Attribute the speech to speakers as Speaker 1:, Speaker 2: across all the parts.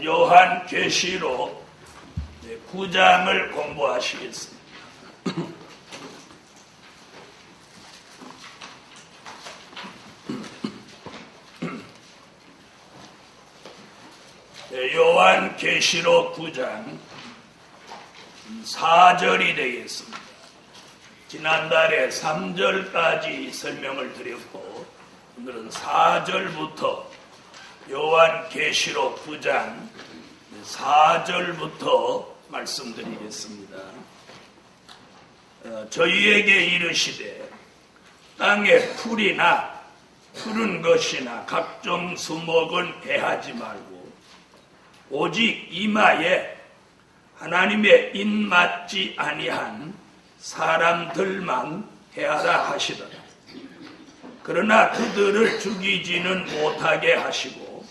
Speaker 1: 요한계시록 9장을 공부하시겠습니다. 요한계시록 9장 4절이 되겠습니다. 지난달에 3절까지 설명을 드렸고 오늘은 4절부터 요한계시록 9장 4절부터 말씀드리겠습니다. 저희에게 이르시되 땅에 풀이나 푸른 것이나 각종 수목은 해하지 말고 오직 이마에 하나님의 인맞지 아니한 사람들만 해하라 하시더라. 그러나 그들을 죽이지는 못하게 하시고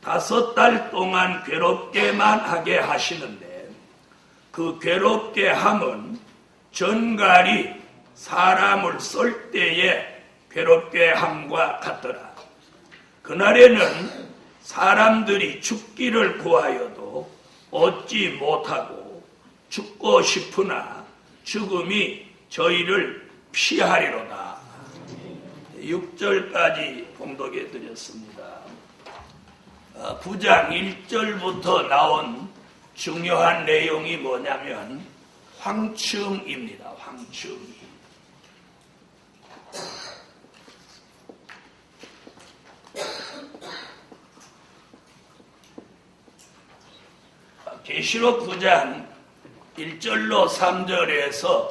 Speaker 1: 5달 동안 괴롭게만 하게 하시는데 그 괴롭게 함은 전갈이 사람을 쏠 때에 괴롭게 함과 같더라. 그날에는 사람들이 죽기를 구하여도 얻지 못하고 죽고 싶으나 죽음이 저희를 피하리로다. 6절까지 봉독해 드렸습니다. 9장 1절부터 나온 중요한 내용이 뭐냐면 황충입니다. 황충. 계시록 9장 1절로 3절에서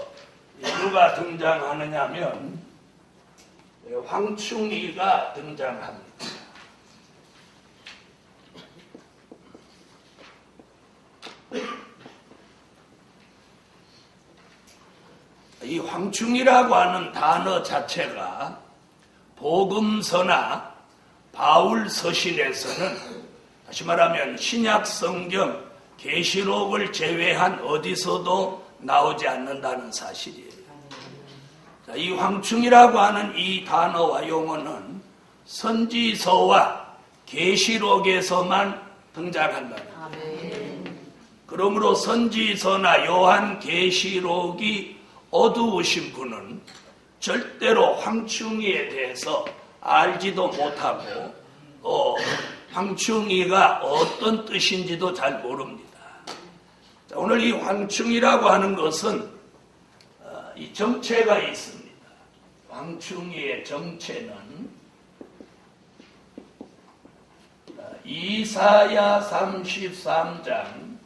Speaker 1: 누가 등장하느냐면 황충이가 등장합니다. 이 황충이라고 하는 단어 자체가 복음서나 바울 서신에서는 다시 말하면 신약 성경 계시록을 제외한 어디서도 나오지 않는다는 사실이에요. 이 황충이라고 하는 이 단어와 용어는 선지서와 계시록에서만 등장한다. 그러므로 선지서나 요한계시록이 어두우신 분은 절대로 황충이에 대해서 알지도 못하고 황충이가 어떤 뜻인지도 잘 모릅니다. 오늘 이 황충이라고 하는 것은 이 정체가 있습니다. 황충이의 정체는 이사야 33장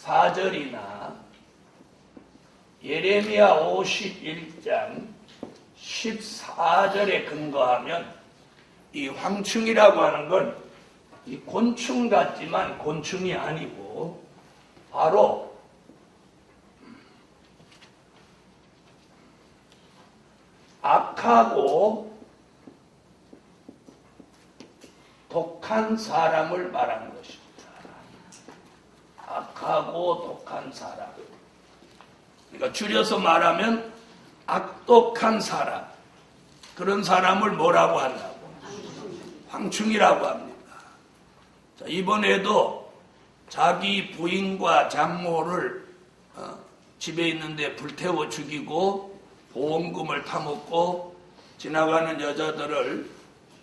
Speaker 1: 4절이나 예레미야 51장 14절에 근거하면 이 황충이라고 하는 건 이 곤충 같지만 곤충이 아니고 바로 악하고 독한 사람을 말하는 것입니다. 악하고 독한 사람. 그러니까 줄여서 말하면 악독한 사람. 그런 사람을 뭐라고 한다고? 황충이라고 합니다. 자, 이번에도 자기 부인과 장모를 집에 있는데 불태워 죽이고 보험금을 타먹고 지나가는 여자들을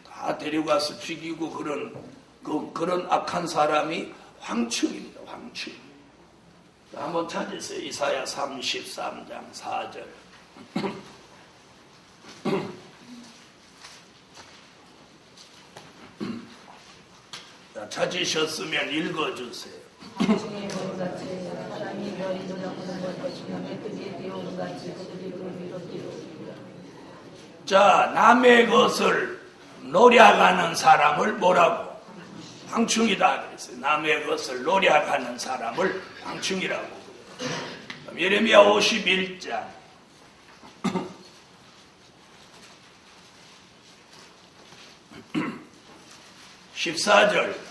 Speaker 1: 다 데리고 가서 죽이고 그런 악한 사람이 황충입니다. 황충. 자, 한번 찾으세요. 이사야 33장 4절. 자, 찾으셨으면 읽어주세요. 자, 남의 것을 노략하는 사람을 뭐라고? 황충이다 그랬어요. 남의 것을 노략하는 사람을 황충이라고. 예레미야 51장 14절.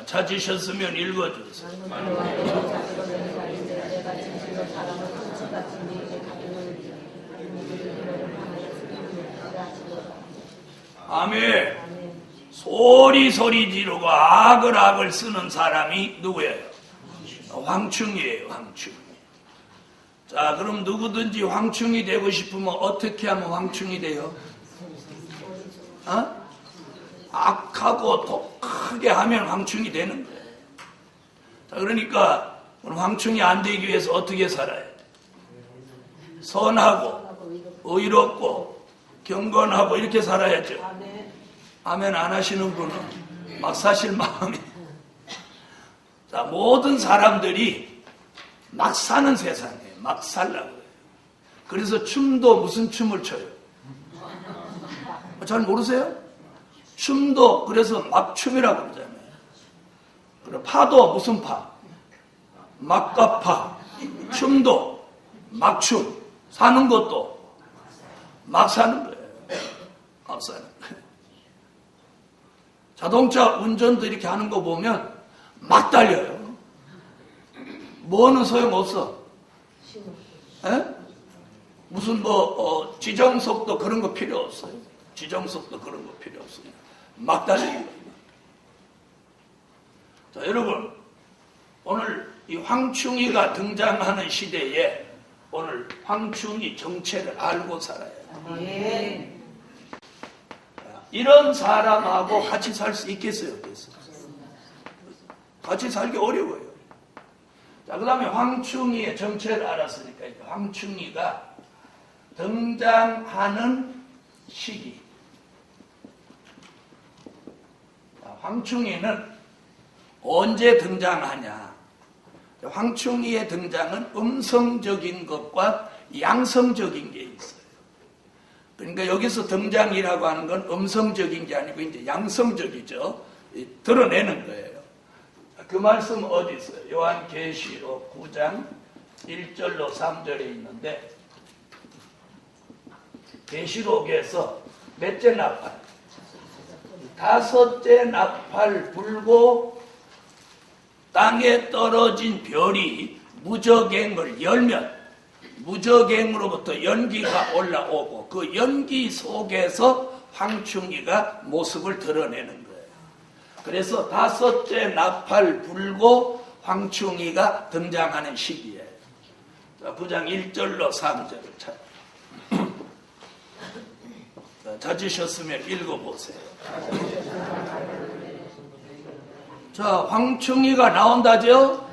Speaker 1: 찾으셨으면 읽어주세요. 아멘. 소리 지르고 악을 쓰는 사람이 누구예요? 황충이에요, 황충. 자, 그럼 누구든지 황충이 되고 싶으면 어떻게 하면 황충이 돼요? 악하고 독하게 하면 황충이 되는 거예요. 자, 그러니까 황충이 안 되기 위해서 어떻게 살아야 돼? 선하고 의롭고 경건하고 이렇게 살아야죠. 아멘 안 하시는 분은 막 사실 마음이. 자, 모든 사람들이 막 사는 세상이에요. 막 살라고 해요. 그래서 춤도 무슨 춤을 춰요? 잘 모르세요? 춤도 그래서 막춤이라고 그러잖아요. 그리고 파도 무슨 파? 막가파. 춤도 막춤. 사는 것도 막 사는 거예요. 막 사는 거예요. 자동차 운전도 이렇게 하는 거 보면 막 달려요. 뭐는 소용없어. 에? 무슨 지정석도 그런 거 필요 없어요. 지정석도 그런 거 필요 없어요. 막 달리는 거예요. 자, 여러분, 오늘 이 황충이가 등장하는 시대에 오늘 황충이 정체를 알고 살아야 해요. 이런 사람하고 같이 살 수 있겠어요? 없겠어요? 같이 살기 어려워요. 자, 그 다음에 황충이의 정체를 알았으니까 황충이가 등장하는 시기. 자, 황충이는 언제 등장하냐? 황충이의 등장은 음성적인 것과 양성적인 게 있어요. 그러니까 여기서 등장이라고 하는 건 음성적인 게 아니고 이제 양성적이죠. 드러내는 거예요. 그 말씀 어디 있어요? 요한계시록 9장 1절로 3절에 있는데 계시록에서 몇째 나팔? 다섯째 나팔 불고 땅에 떨어진 별이 무저갱을 열면 무저갱으로부터 연기가 올라오고 그 연기 속에서 황충이가 모습을 드러내는 거예요. 그래서 다섯째 나팔 불고 황충이가 등장하는 시기예요. 자, 9장 1절로 3절을 찾으셨으면 읽어보세요. 자, 황충이가 나온다죠?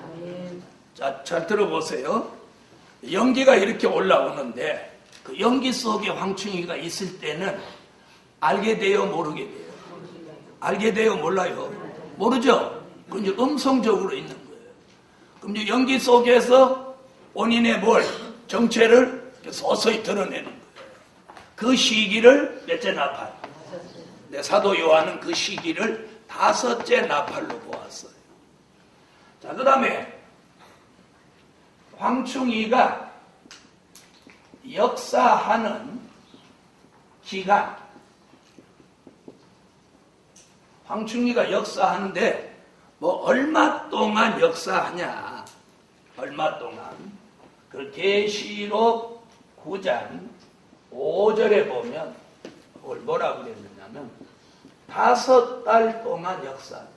Speaker 1: 자, 잘 들어보세요. 연기가 이렇게 올라오는데 그 연기 속에 황충이가 있을 때는 알게 돼요, 모르게 돼요? 알게 돼요, 몰라요? 모르죠? 그럼 이제 음성적으로 있는 거예요. 그럼 이제 연기 속에서 본인의 정체를 서서히 드러내는 거예요. 그 시기를 몇째 나팔? 사도 요한은 그 시기를 다섯째 나팔로 보았어요. 자, 그 다음에 황충이가 역사하는 기간. 황충이가 역사하는데 얼마 동안 역사하냐? 얼마 동안? 그 계시록 9장 5절에 보면 그걸 뭐라고 그랬느냐면 5달 동안 역사한다.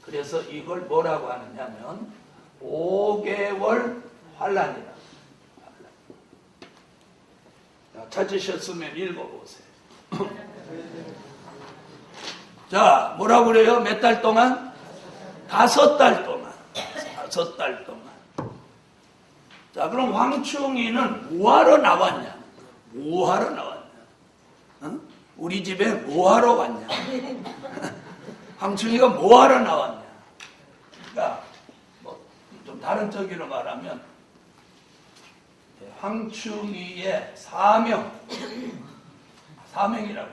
Speaker 1: 그래서 이걸 뭐라고 하느냐면 5개월 환란이다. 찾으셨으면 읽어보세요. 자, 뭐라고 그래요? 몇 달 동안? 5달 동안. 5달 동안. 자, 그럼 황충이는 뭐하러 나왔냐? 뭐하러 나왔냐? 우리 집에 뭐하러 왔냐? 황충이가 뭐하러 나왔냐? 그러니까 좀 다른 쪽으로 말하면 황충이의 사명이라고 합니다.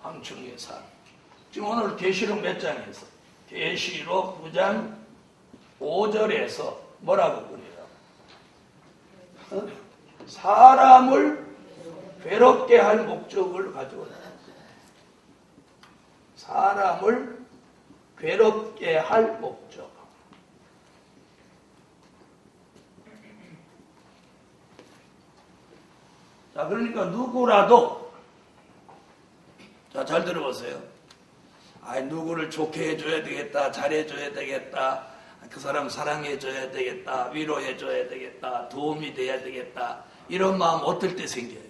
Speaker 1: 황충이의 사명. 지금 오늘 계시록 몇 장에서? 계시록 9장 5절에서 뭐라고 그래요? 사람을 괴롭게 할 목적을 가지고 사람을 괴롭게 할 목적. 자, 그러니까 누구라도, 자, 잘 들어보세요. 누구를 좋게 해줘야 되겠다, 잘해줘야 되겠다, 그 사람 사랑해줘야 되겠다, 위로해줘야 되겠다, 도움이 돼야 되겠다, 이런 마음 어떨 때 생겨요?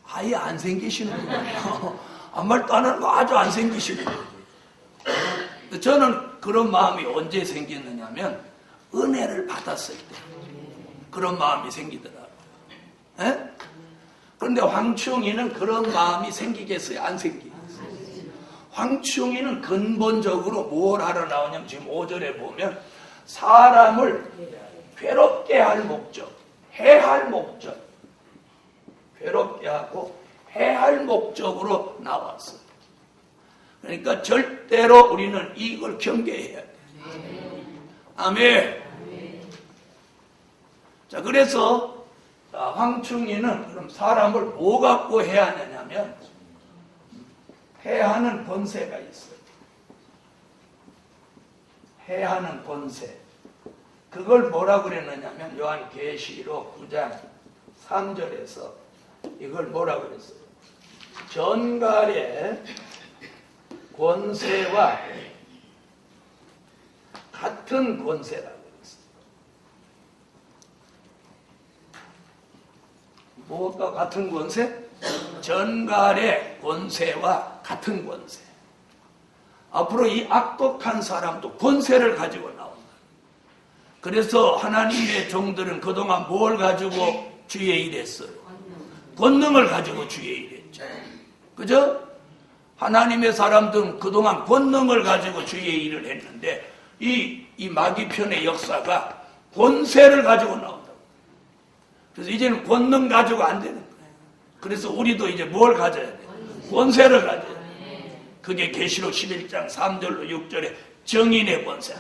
Speaker 1: 아예 안 생기시는 거예요. 아무 말도 안 하는 거 아주 안 생기시는 거예요. 저는 그런 마음이 언제 생기느냐면 은혜를 받았을 때 그런 마음이 생기더라고요. 에? 그런데 황충이는 그런 마음이 생기겠어요? 안 생기겠어요? 황충이는 근본적으로 뭘 하러 나오냐면 지금 5절에 보면 사람을 괴롭게 할 목적, 해할 목적, 괴롭게 하고 해할 목적으로 나왔어요. 그러니까 절대로 우리는 이걸 경계해야 돼요. 아멘. 자, 그래서 황충이는 그럼 사람을 뭐 갖고 해야 하느냐면 해하는 권세가 있어요. 해하는 권세. 그걸 뭐라고 그랬느냐면 요한계시록 9장 3절에서 이걸 뭐라고 그랬어요? 전갈의 권세와 같은 권세라고 그랬어요. 무엇과 같은 권세? 전갈의 권세와 같은 권세. 앞으로 이 악독한 사람도 권세를 가지고 나온다. 그래서 하나님의 종들은 그동안 뭘 가지고 주의 일했어요? 권능을 가지고 주의 일했죠. 그죠? 하나님의 사람들은 그동안 권능을 가지고 주의 일을 했는데 이 마귀편의 역사가 권세를 가지고 나온다고. 그래서 이제는 권능 가지고 안 되는 거예요. 그래서 우리도 이제 뭘 가져야 돼요? 권세를 가져야 돼요. 그게 계시록 11장 3절로 6절에 정인의 권세.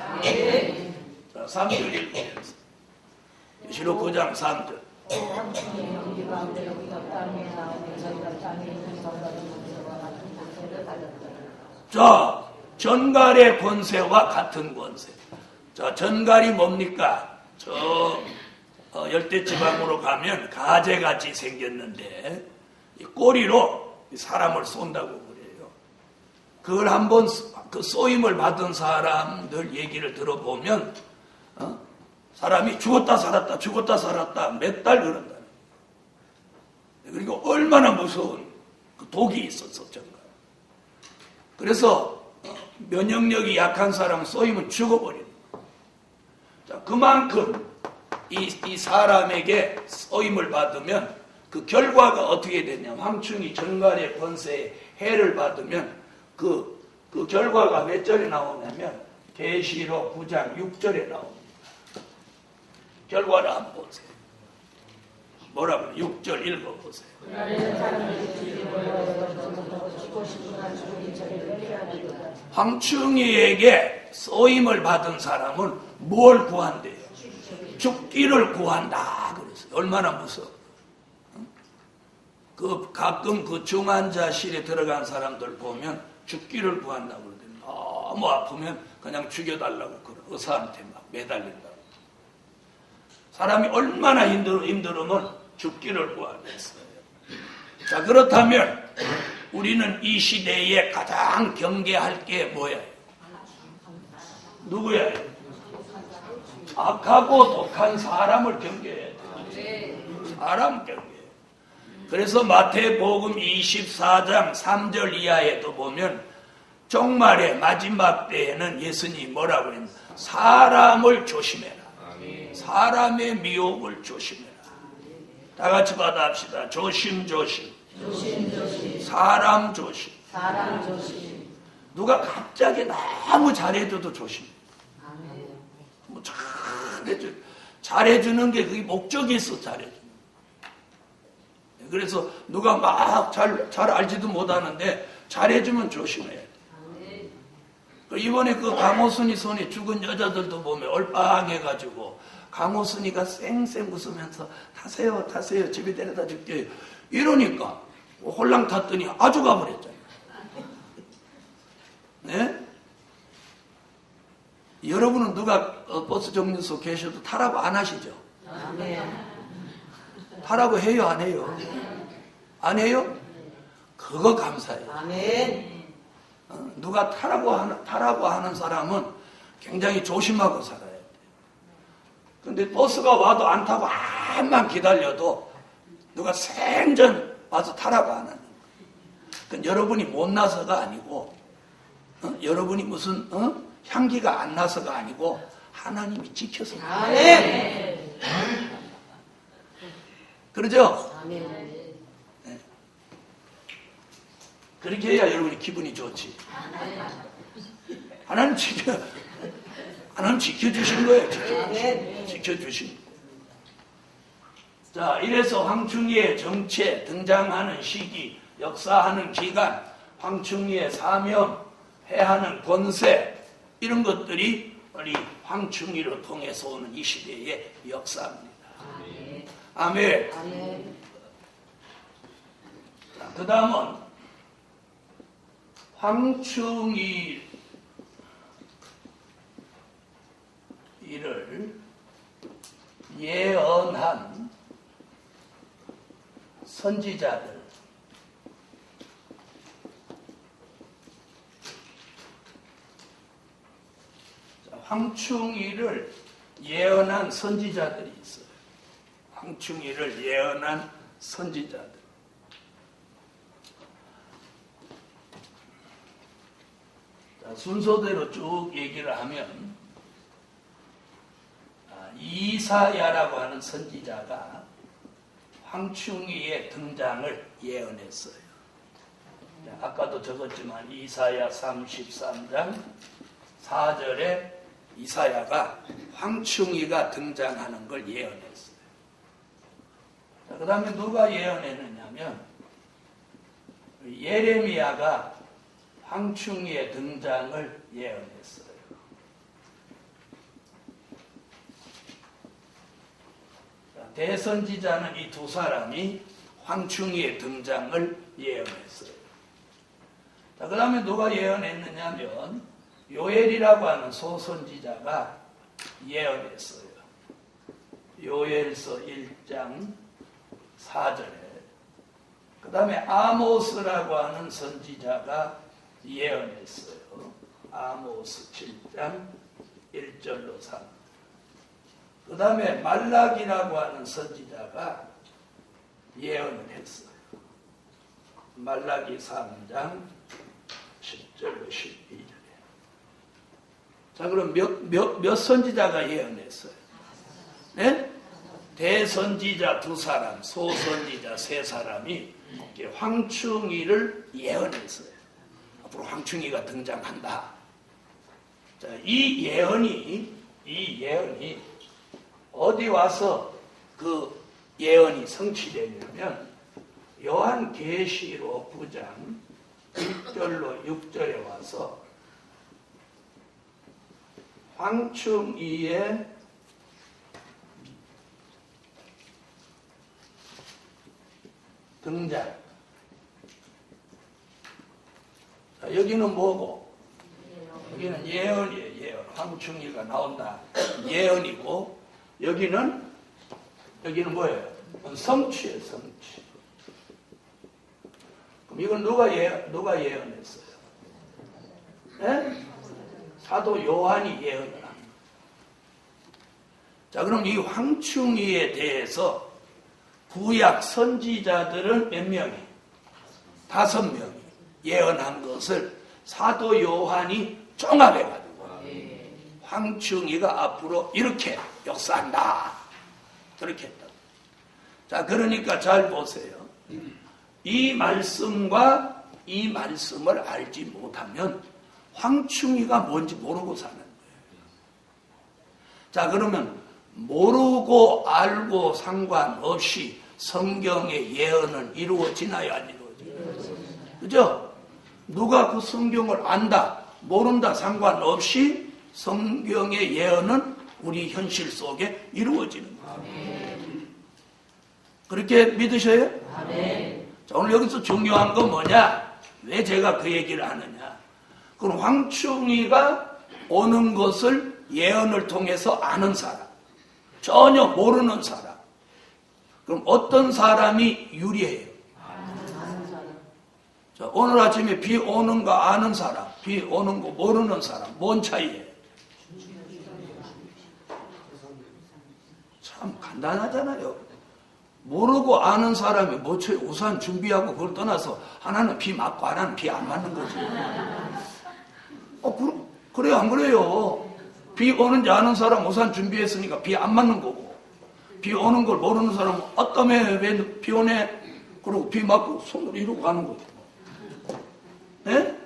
Speaker 1: 3절 읽으면서 계시록 9장 3절. 자, 전갈의 권세와 같은 권세. 자, 전갈이 뭡니까? 저 열대지방으로 가면 가재같이 생겼는데 이 꼬리로 사람을 쏜다고 그래요. 그걸 한번 그 쏘임을 받은 사람들 얘기를 들어보면 사람이 죽었다 살았다 죽었다 살았다 몇 달 그런다. 그리고 얼마나 무서운 그 독이 있었어 전갈. 그래서 면역력이 약한 사람 쏘이면 죽어버리는 거예요. 자, 그만큼 이 사람에게 쏘임을 받으면 그 결과가 어떻게 되냐면 황충이 전갈의 권세에 해를 받으면 그 결과가 몇 절에 나오냐면 계시록 9장 6절에 나옵니다. 결과를 한번 보세요. 뭐라고 6절 읽어보세요. 황충이에게 쏘임을 받은 사람은 뭘 구한대요? 죽기를 구한다 그랬어요. 얼마나 무서워. 가끔 그 중환자실에 들어간 사람들 보면 죽기를 구한다고 그러더니 너무 아프면 그냥 죽여달라고 그래. 의사한테 막 매달린다고. 사람이 얼마나 힘들으면 죽기를 구하겠어요. 자, 그렇다면 우리는 이 시대에 가장 경계할 게 뭐야? 누구야? 악하고 독한 사람을 경계해야 돼. 사람 경계. 그래서 마태복음 24장 3절 이하에도 보면 종말의 마지막 때에는 예수님이 뭐라고 했냐? 사람을 조심해라. 사람의 미혹을 조심해라. 다 같이 받아합시다. 조심. 사람 조심. 누가 갑자기 너무 잘해줘도 조심. 뭐 잘해주는 게 그게 목적이 있어. 잘해주는. 그래서 누가 막 잘 알지도 못하는데 잘해주면 조심해야 돼. 이번에 그 강호순이 손에 죽은 여자들도 보면 얼빵해가지고 강호순이가 쌩쌩 웃으면서 타세요 집에 데려다 줄게요 이러니까 홀랑 탔더니 아주 가버렸잖아요. 네? 여러분은 누가 버스 정류소 계셔도 타라고 안 하시죠? 타라고 해요, 안 해요? 안 해요? 그거 감사해요.
Speaker 2: 아멘.
Speaker 1: 누가 타라고 하는 사람은 굉장히 조심하고 살아야 돼요. 근데 버스가 와도 안 타고 한만 기다려도 누가 생전 와서 타라고 안 하는 거예요. 그건 여러분이 못나서가 아니고, 여러분이 무슨 향기가 안 나서가 아니고 하나님이 지켜서 그래요.
Speaker 2: 아멘.
Speaker 1: 그러죠?
Speaker 2: 아멘.
Speaker 1: 그렇게 해야 여러분이 기분이 좋지. 하나님 지켜주신 거예요. 지켜주신 거예요. 자, 이래서 황충이의 정체, 등장하는 시기, 역사하는 기간, 황충이의 사명, 해하는 권세, 이런 것들이 우리 황충이를 통해서 오는 이 시대의 역사입니다. 아멘.
Speaker 2: 아멘.
Speaker 1: 그 다음은 황충이를 예언한 선지자들, 황충이를 예언한 선지자들이 있어요. 황충이를 예언한 선지자들. 자, 순서대로 쭉 얘기를 하면 이사야라고 하는 선지자가 황충이의 등장을 예언했어요. 아까도 적었지만 이사야 33장 4절에 이사야가 황충이가 등장하는 걸 예언했어요. 그 다음에 누가 예언했느냐면 예레미야가 황충이의 등장을 예언했어요. 대선지자는 이 두 사람이 황충이의 등장을 예언했어요. 그 다음에 누가 예언했느냐면 요엘이라고 하는 소선지자가 예언했어요. 요엘서 1장 4절에. 그 다음에 아모스라고 하는 선지자가 예언했어요. 아모스 7장 1절로 3. 그 다음에 말라기라고 하는 선지자가 예언을 했어요. 말라기 3장 10절로 12절에. 자, 그럼 몇 선지자가 예언했어요? 네? 대선지자 2사람, 소선지자 3사람이 황충이를 예언했어요. 앞으로 황충이가 등장한다. 자, 이 예언이 어디 와서 그 예언이 성취되냐면 요한계시록 9장 1절로 6절에 와서 황충이의 등장. 자, 여기는 뭐고? 여기는 예언이에요. 예언. 황충이가 나온다. 예언이고, 여기는 뭐예요? 성취예요. 성취. 그럼 이건 누가 예언했어요? 네? 사도 요한이 예언을 합니다. 자, 그럼 이 황충이에 대해서 구약 선지자들은 몇 명이? 5명이 예언한 것을 사도 요한이 종합해가지고 황충이가 앞으로 이렇게 역사한다. 그렇게 했다. 자, 그러니까 잘 보세요. 이 말씀과 이 말씀을 알지 못하면 황충이가 뭔지 모르고 사는 거예요. 자, 그러면 모르고 알고 상관없이 성경의 예언은 이루어지나요? 안 이루어지나요? 그죠? 누가 그 성경을 안다, 모른다 상관없이 성경의 예언은 우리 현실 속에 이루어지는 거예요. 그렇게 믿으셔요? 자, 오늘 여기서 중요한 건 뭐냐? 왜 제가 그 얘기를 하느냐? 그럼 황충이가 오는 것을 예언을 통해서 아는 사람, 전혀 모르는 사람, 그럼 어떤 사람이 유리해요? 자, 오늘 아침에 비 오는 거 아는 사람, 비 오는 거 모르는 사람, 뭔 차이예요? 참 간단하잖아요. 모르고 아는 사람이 뭐죠? 우산 준비하고 그걸 떠나서 하나는 비 맞고 하나는 비 안 맞는 거지. 그래요, 안 그래요? 비 오는지 아는 사람 우산 준비했으니까 비 안 맞는 거고, 비 오는 걸 모르는 사람은 어떠면 왜 비 오네? 그러고 비 맞고 손으로 이러고 가는 거죠. 네?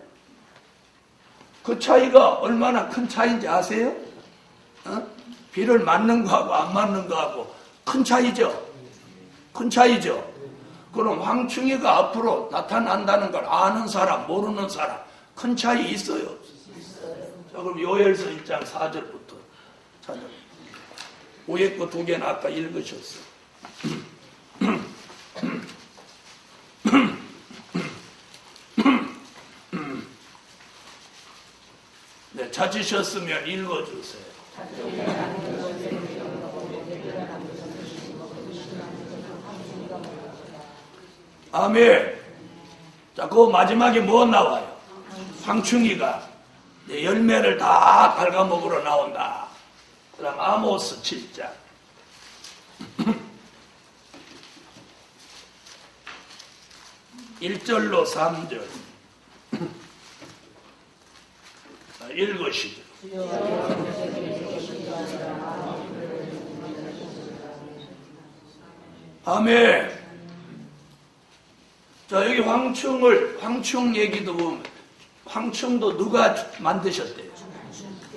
Speaker 1: 그 차이가 얼마나 큰 차이인지 아세요? 비를 맞는 거하고 안 맞는 거하고 큰 차이죠? 큰 차이죠? 그럼 황충이가 앞으로 나타난다는 걸 아는 사람, 모르는 사람, 큰 차이 있어요? 자, 그럼 요엘서 1장 4절부터 찾아볼게요. 위에 거 두 개는 아까 읽으셨어요. 네, 찾으셨으면 읽어주세요. 아멘. 자, 그 마지막에 뭐 나와요? 황충이가 열매를 다 갉아먹으러 나온다. 그 다음 아모스 7장. 1절로 3절. 읽으시죠. 아멘. 자, 여기 황충 얘기도 보면, 황충도 누가 만드셨대요?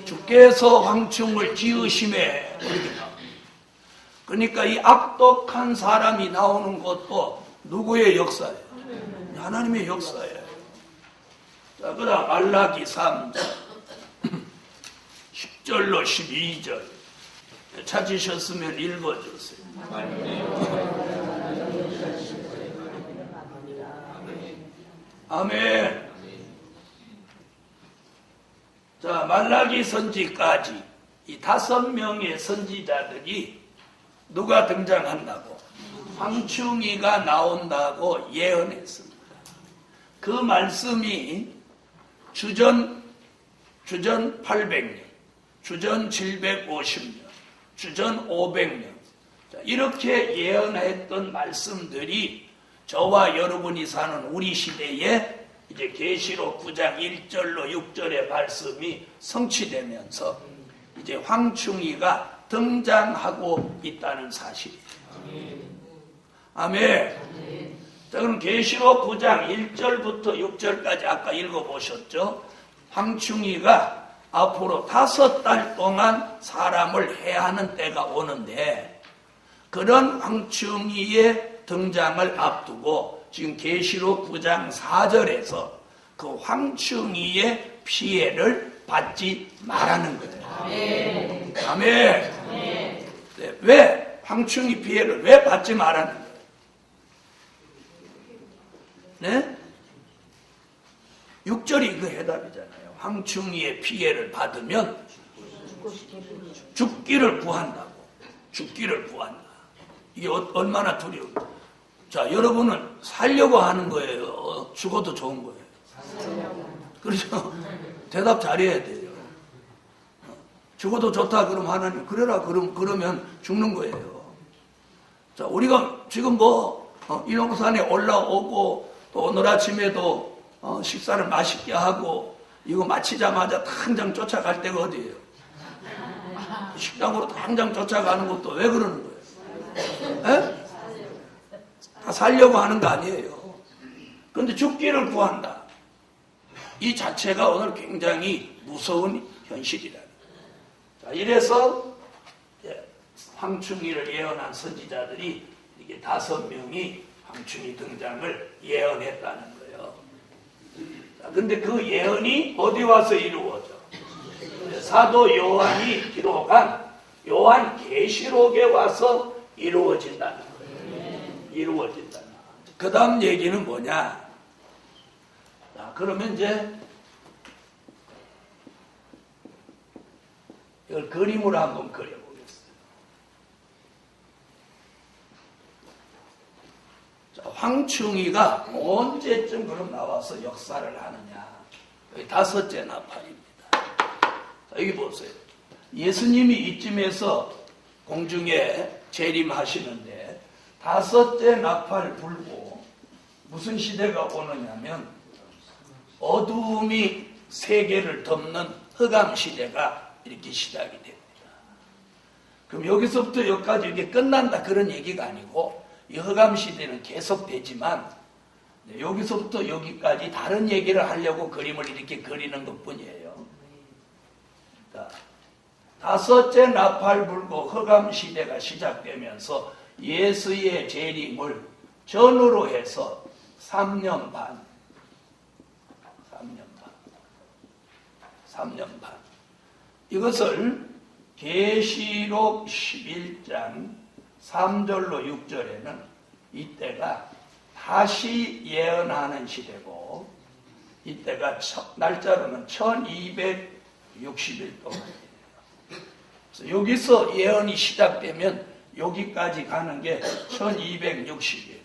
Speaker 1: 주께서 황충을 지으심에, 이렇게 나와요. 그러니까 이 악독한 사람이 나오는 것도 누구의 역사예요? 하나님의 역사예요. 자, 그 다음 말라기 3장 10절로 12절 찾으셨으면 읽어주세요. 아멘. 자, 말라기 선지까지 이 5명의 선지자들이 누가 등장한다고? 황충이가 나온다고 예언했습니다. 그 말씀이 주전 800년, 주전 750년, 주전 500년 이렇게 예언했던 말씀들이 저와 여러분이 사는 우리 시대에 이제 계시록 9장 1절로 6절의 말씀이 성취되면서 이제 황충이가 등장하고 있다는 사실이에요. 아멘. 자, 그럼 계시록 9장 1절부터 6절까지 아까 읽어보셨죠? 황충이가 앞으로 5달 동안 사람을 해하는 때가 오는데 그런 황충이의 등장을 앞두고 지금 계시록 9장 4절에서 그 황충이의 피해를 받지 말라는 거예요. 아멘. 아멘. 네, 왜 황충이 피해를 왜 받지 말라는 거예요? 네? 6절이 그 해답이잖아요. 황충이의 피해를 받으면 죽기를 구한다고. 죽기를 구한다. 이게 얼마나 두려워. 자, 여러분은 살려고 하는 거예요? 죽어도 좋은 거예요? 그렇죠? 대답 잘해야 돼요. 죽어도 좋다 그러면 하나님 그래라 그러면 죽는 거예요. 자, 우리가 지금 일용산에 올라오고 또 오늘 아침에도 식사를 맛있게 하고 이거 마치자마자 당장 쫓아갈 때가 어디예요? 식당으로 당장 쫓아가는 것도 왜 그러는 거예요? 에? 다 살려고 하는 거 아니에요. 그런데 죽기를 구한다. 이 자체가 오늘 굉장히 무서운 현실이다. 자, 이래서 황충이를 예언한 선지자들이 이게 5명이 황충이 등장을 예언했다는 거예요. 자, 근데 그 예언이 어디 와서 이루어져? 사도 요한이 기록한 요한 계시록에 와서 이루어진다는 거예요. 이루어진다. 그 다음 얘기는 뭐냐? 자, 그러면 이제 이걸 그림으로 한번 그려보겠습니다. 황충이가 언제쯤 그럼 나와서 역사를 하느냐. 여기 다섯째 나팔입니다. 자, 여기 보세요. 예수님이 이쯤에서 공중에 재림하시는데 다섯째 나팔 불고 무슨 시대가 오느냐면 어두움이 세계를 덮는 흑암 시대가 이렇게 시작이 됩니다. 그럼 여기서부터 여기까지 이게 끝난다 그런 얘기가 아니고 이 흑암 시대는 계속되지만 여기서부터 여기까지 다른 얘기를 하려고 그림을 이렇게 그리는 것뿐이에요. 자, 다섯째 나팔 불고 흑암 시대가 시작되면서 예수의 재림을 전후로 해서 3년 반 이것을 계시록 11장 3절로 6절에는 이때가 다시 예언하는 시대고 이때가 날짜로는 1260일 동안이에요. 그래서 여기서 예언이 시작되면 여기까지 가는 게 1260일.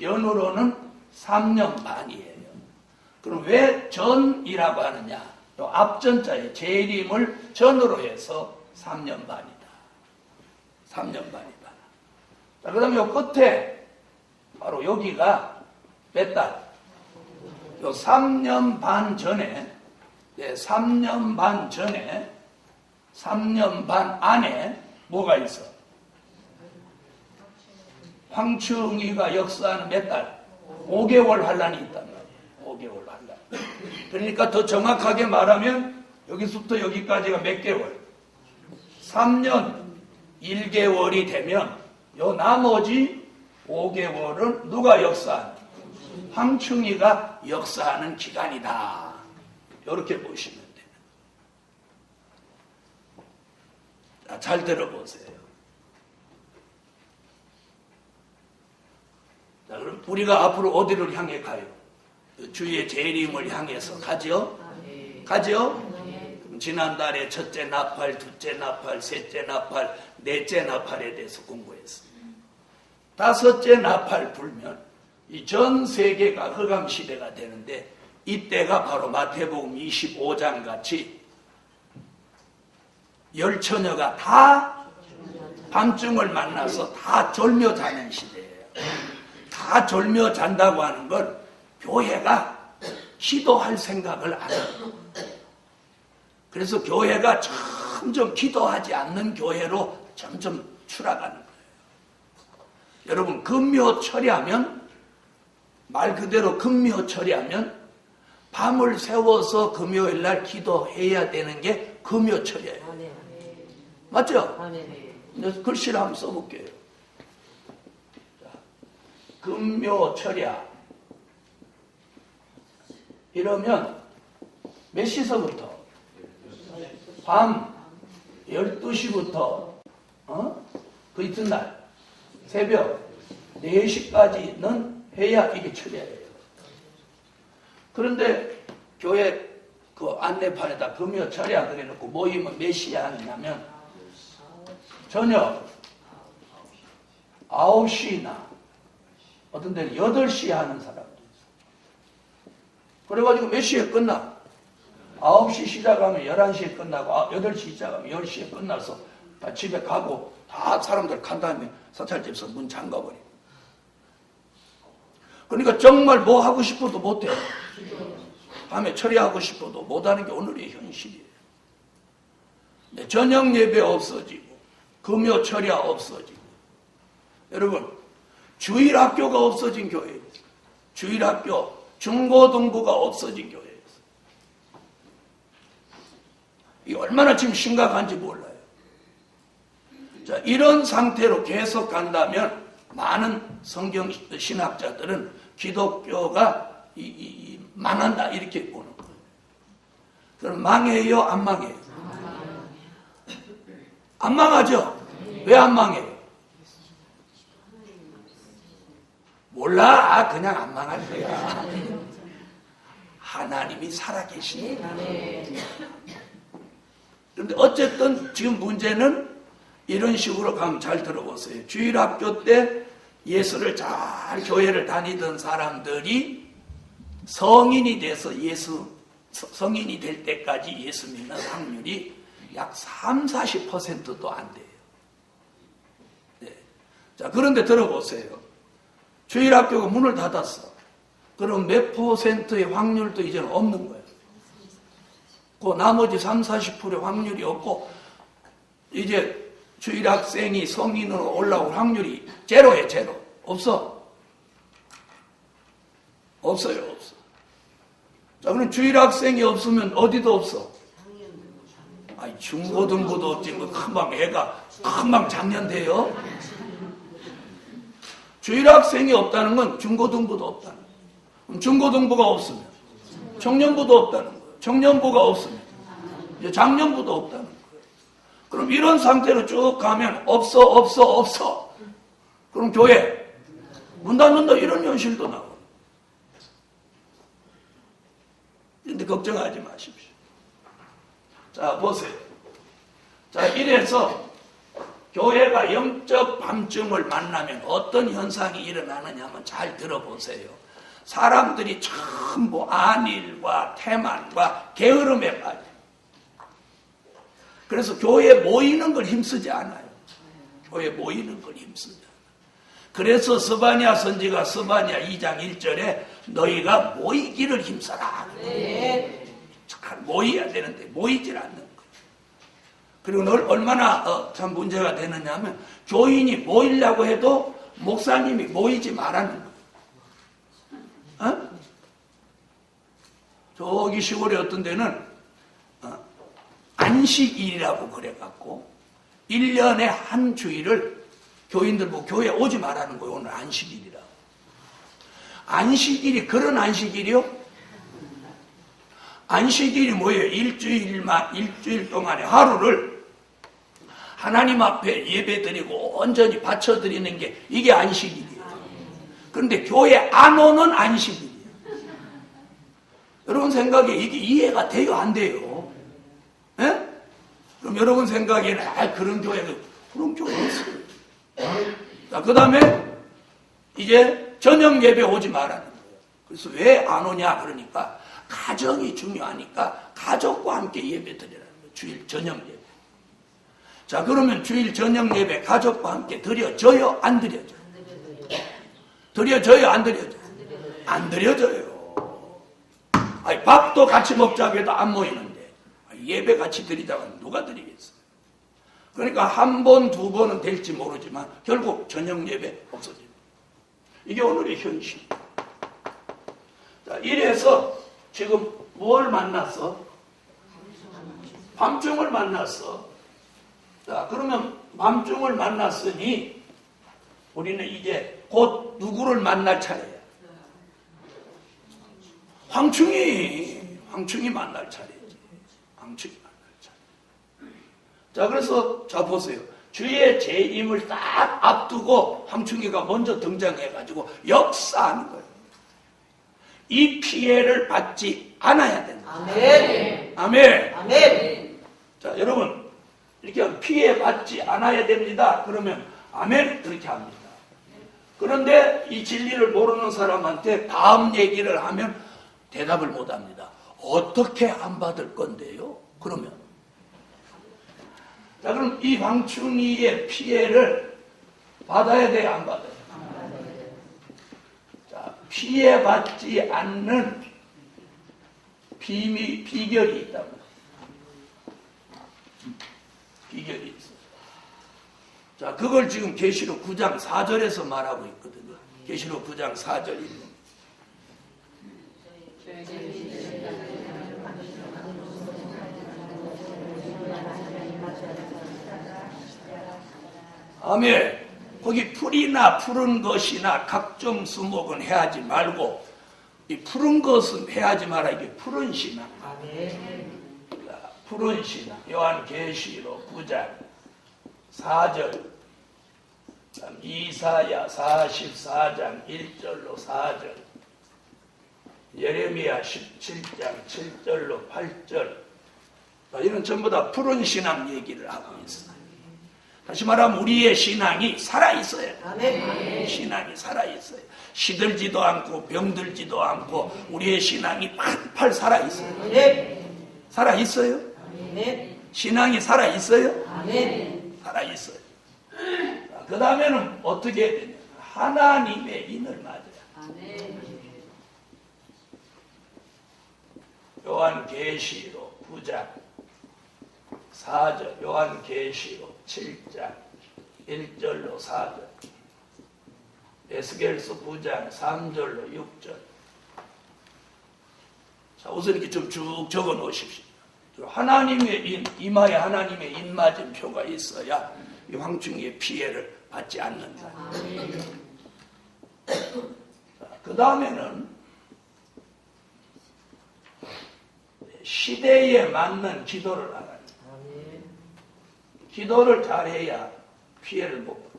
Speaker 1: 연으로는 3년 반이에요. 그럼 왜 전이라고 하느냐? 또 앞전자에 재림을 전으로 해서 3년 반이다. 3년 반이다. 자, 그 다음에 요 끝에 바로 여기가 몇 달? 요 3년 반 전에 3년 반 전에 3년 반 안에 뭐가 있어? 황충이가 역사하는 몇 달? 5개월 환란이 있단 말이에요. 5개월 환란. 그러니까 더 정확하게 말하면 여기서부터 여기까지가 몇 개월? 3년 1개월이 되면 요 나머지 5개월은 누가 역사하는? 황충이가 역사하는 기간이다. 이렇게 보시면 돼요. 자, 잘 들어보세요. 자, 그럼 우리가 앞으로 어디를 향해 가요? 주의 재림을 향해서 가죠? 가죠? 그럼 지난달에 첫째 나팔, 둘째 나팔, 셋째 나팔, 넷째 나팔에 대해서 공부했어요. 다섯째 나팔 불면 이 전 세계가 흑암 시대가 되는데 이때가 바로 마태복음 25장 같이 열 처녀가 다 밤중을 만나서 다 졸며 자는 시대예요. 다 졸며 잔다고 하는 건 교회가 기도할 생각을 안 해요. 그래서 교회가 점점 기도하지 않는 교회로 점점 추락하는 거예요. 여러분 금요 처리하면 말 그대로 금요 처리하면 밤을 새워서 금요일 날 기도해야 되는 게 금요 처리예요. 맞죠? 글씨를 한번 써볼게요. 금요 철야 이러면 몇 시서부터? 밤 12시부터 그 이튿날 새벽 4시까지는 해야 이게 철야예요. 그런데 교회 그 안내판에다 금요 철야 그래놓고 모임은 몇 시에 하느냐면 저녁 9시나 어떤 데는 8시에 하는 사람도 있어요. 그래가지고 몇 시에 끝나? 9시 시작하면 11시에 끝나고 8시 시작하면 10시에 끝나서 다 집에 가고 다 사람들 간 다음에 사찰집에서 문 잠가버려. 그러니까 정말 뭐 하고 싶어도 못해. 밤에 처리하고 싶어도 못하는 게 오늘의 현실이에요. 저녁 예배 없어지고 금요 철야 없어지고 여러분 주일학교가 없어진 교회예요. 주일학교 중고등부가 없어진 교회예요. 이게 얼마나 지금 심각한지 몰라요. 자, 이런 상태로 계속 간다면 많은 성경 신학자들은 기독교가 망한다 이렇게 보는 거예요. 그럼 망해요? 안 망해요? 안 망하죠? 왜 안 망해요? 몰라. 그냥 안 망할 거야. 하나님이 살아계시니까. 그런데 어쨌든 지금 문제는 이런 식으로 가면 잘 들어보세요. 주일학교 때 예수를 잘 교회를 다니던 사람들이 성인이 돼서 성인이 될 때까지 예수 믿는 확률이 약 30-40%도 안 돼요. 네. 자, 그런데 들어보세요. 주일학교가 문을 닫았어. 그럼 몇 %의 확률도 이제는 없는 거예요. 그 나머지 30-40%의 확률이 없고, 이제 주일학생이 성인으로 올라올 확률이 제로예요, 제로. 없어. 없어요, 없어. 자, 그럼 주일학생이 없으면 어디도 없어? 아니, 중고등부도 없지, 뭐, 금방 작년 돼요? 주일학생이 없다는 건 중고등부도 없다는 거예요. 그럼 중고등부가 없으면 청년부도 없다는 거예요. 청년부가 없으면 이제 장년부도 없다는 거예요. 그럼 이런 상태로 쭉 가면 없어. 그럼 교회 문 닫는다 이런 현실도 나와요. 근데 걱정하지 마십시오. 자, 보세요. 자, 이래서 교회가 영적 밤중을 만나면 어떤 현상이 일어나느냐 하면 잘 들어보세요. 사람들이 전부 안일과 태만과 게으름에 빠져. 그래서 교회에 모이는 걸 힘쓰지 않아요. 교회에 모이는 걸 힘쓰지 않아요. 그래서 스바냐 선지가 스바냐 2장 1절에 너희가 모이기를 힘써라. 네. 모여야 되는데 모이질 않는 거예요. 그리고 늘 얼마나 참 문제가 되느냐 하면 교인이 모이려고 해도 목사님이 모이지 말라는 거예요. 저기 시골에 어떤 데는 안식일이라고 그래갖고 1년에 한 주일을 교인들 뭐 교회에 오지 말라는 거예요. 오늘 안식일이라고. 안식일이 그런 안식일이요? 안식일이 뭐예요? 일주일 동안에 하루를 하나님 앞에 예배드리고 온전히 바쳐드리는 게 이게 안식일이에요. 그런데 교회 안 오는 안식일이에요. 여러분 생각에 이게 이해가 돼요? 안 돼요? 예? 그럼 여러분 생각에는 그런 교회가 없어요. 자, 그 다음에 이제 저녁 예배 오지 말라는 거예요. 그래서 왜 안 오냐 그러니까 가정이 중요하니까 가족과 함께 예배 드리라는 거예요. 주일 저녁 예배. 자, 그러면 주일 저녁 예배 가족과 함께 드려져요? 안 드려져요? 드려져요? 안 드려져요? 안 드려져요. 아니, 밥도 같이 먹자고 해도 안 모이는데 예배 같이 드리자고 누가 드리겠어요? 그러니까 한 번, 두 번은 될지 모르지만 결국 저녁 예배 없어집니다. 이게 오늘의 현실. 자, 이래서 지금 뭘 만났어? 밤중을 만났어. 자, 그러면 밤중을 만났으니 우리는 이제 곧 누구를 만날 차례야? 황충이 만날 차례지. 황충이 만날 차례. 자, 그래서 자 보세요. 주의 재임을 딱 앞두고 황충이가 먼저 등장해가지고 역사하는 거예요. 이 피해를 받지 않아야 된다.
Speaker 2: 아멘.
Speaker 1: 아멘.
Speaker 2: 아멘.
Speaker 1: 자, 여러분 이렇게 피해 받지 않아야 됩니다. 그러면 아멘 그렇게 합니다. 그런데 이 진리를 모르는 사람한테 다음 얘기를 하면 대답을 못 합니다. 어떻게 안 받을 건데요? 그러면 자, 그럼 이 황충이의 피해를 받아야 돼요? 안 받아요? 자, 피해받지 않는 비결이 있다면 비결이 있어요. 자, 그걸 지금 계시록 9장 4절에서 말하고 있거든요. 계시록 9장 4절입니다. 아멘. 거기 풀이나 푸른 것이나 각종 수목은 해하지 말고 이 푸른 것은 해하지 마라. 이게 푸른 신앙. 푸른 신앙. 요한계시록 9장 4절. 이사야 44장 1절로 4절. 예레미야 17장 7절로 8절. 이런 전부 다 푸른 신앙 얘기를 하고 있어요. 다시 말하면 우리의 신앙이 살아있어요.
Speaker 2: 아멘.
Speaker 1: 신앙이 살아있어요. 시들지도 않고 병들지도 않고 우리의 신앙이 팔팔 살아있어요.
Speaker 2: 아멘.
Speaker 1: 살아있어요?
Speaker 2: 아멘.
Speaker 1: 신앙이 살아있어요?
Speaker 2: 아멘.
Speaker 1: 살아있어요. 그 다음에는 어떻게 해야 되냐? 하나님의 인을 맞아요.
Speaker 2: 아멘.
Speaker 1: 요한계시록 9장 4절, 요한계시록 7장 1절로 4절, 에스겔서 9장 3절로 6절. 자, 우선 이렇게 좀 쭉 적어 놓으십시오. 하나님의 이마에 하나님의 인맞음표가 있어야 이 황충이의 피해를 받지 않는다. 그 다음에는 시대에 맞는 기도를 하라. 기도를 잘해야 피해를 못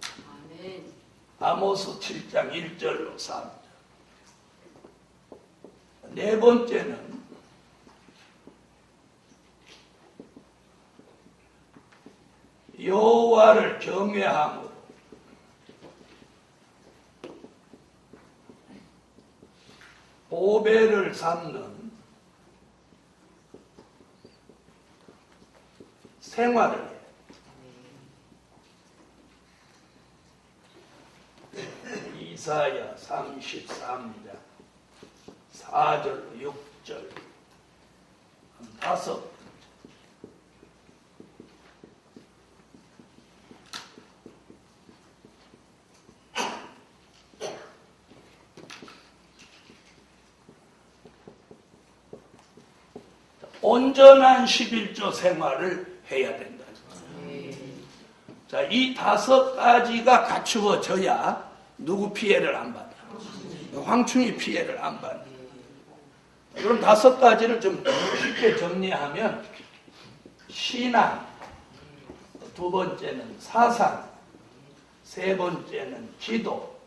Speaker 1: 받아. 아모스 7장 1절로 3절. 네 번째는 여호와를 경외함으로 보배를 삼는 생활을 해요. 이사야 33장 4절로 6절 다섯. 온전한 11조 생활을 해야 된다. 자, 이 다섯 가지가 갖추어져야 누구 피해를 안 받아? 황충이 피해를 안 받아. 그럼 다섯 가지를 좀 쉽게 정리하면 신앙, 두 번째는 사상, 세 번째는 기도,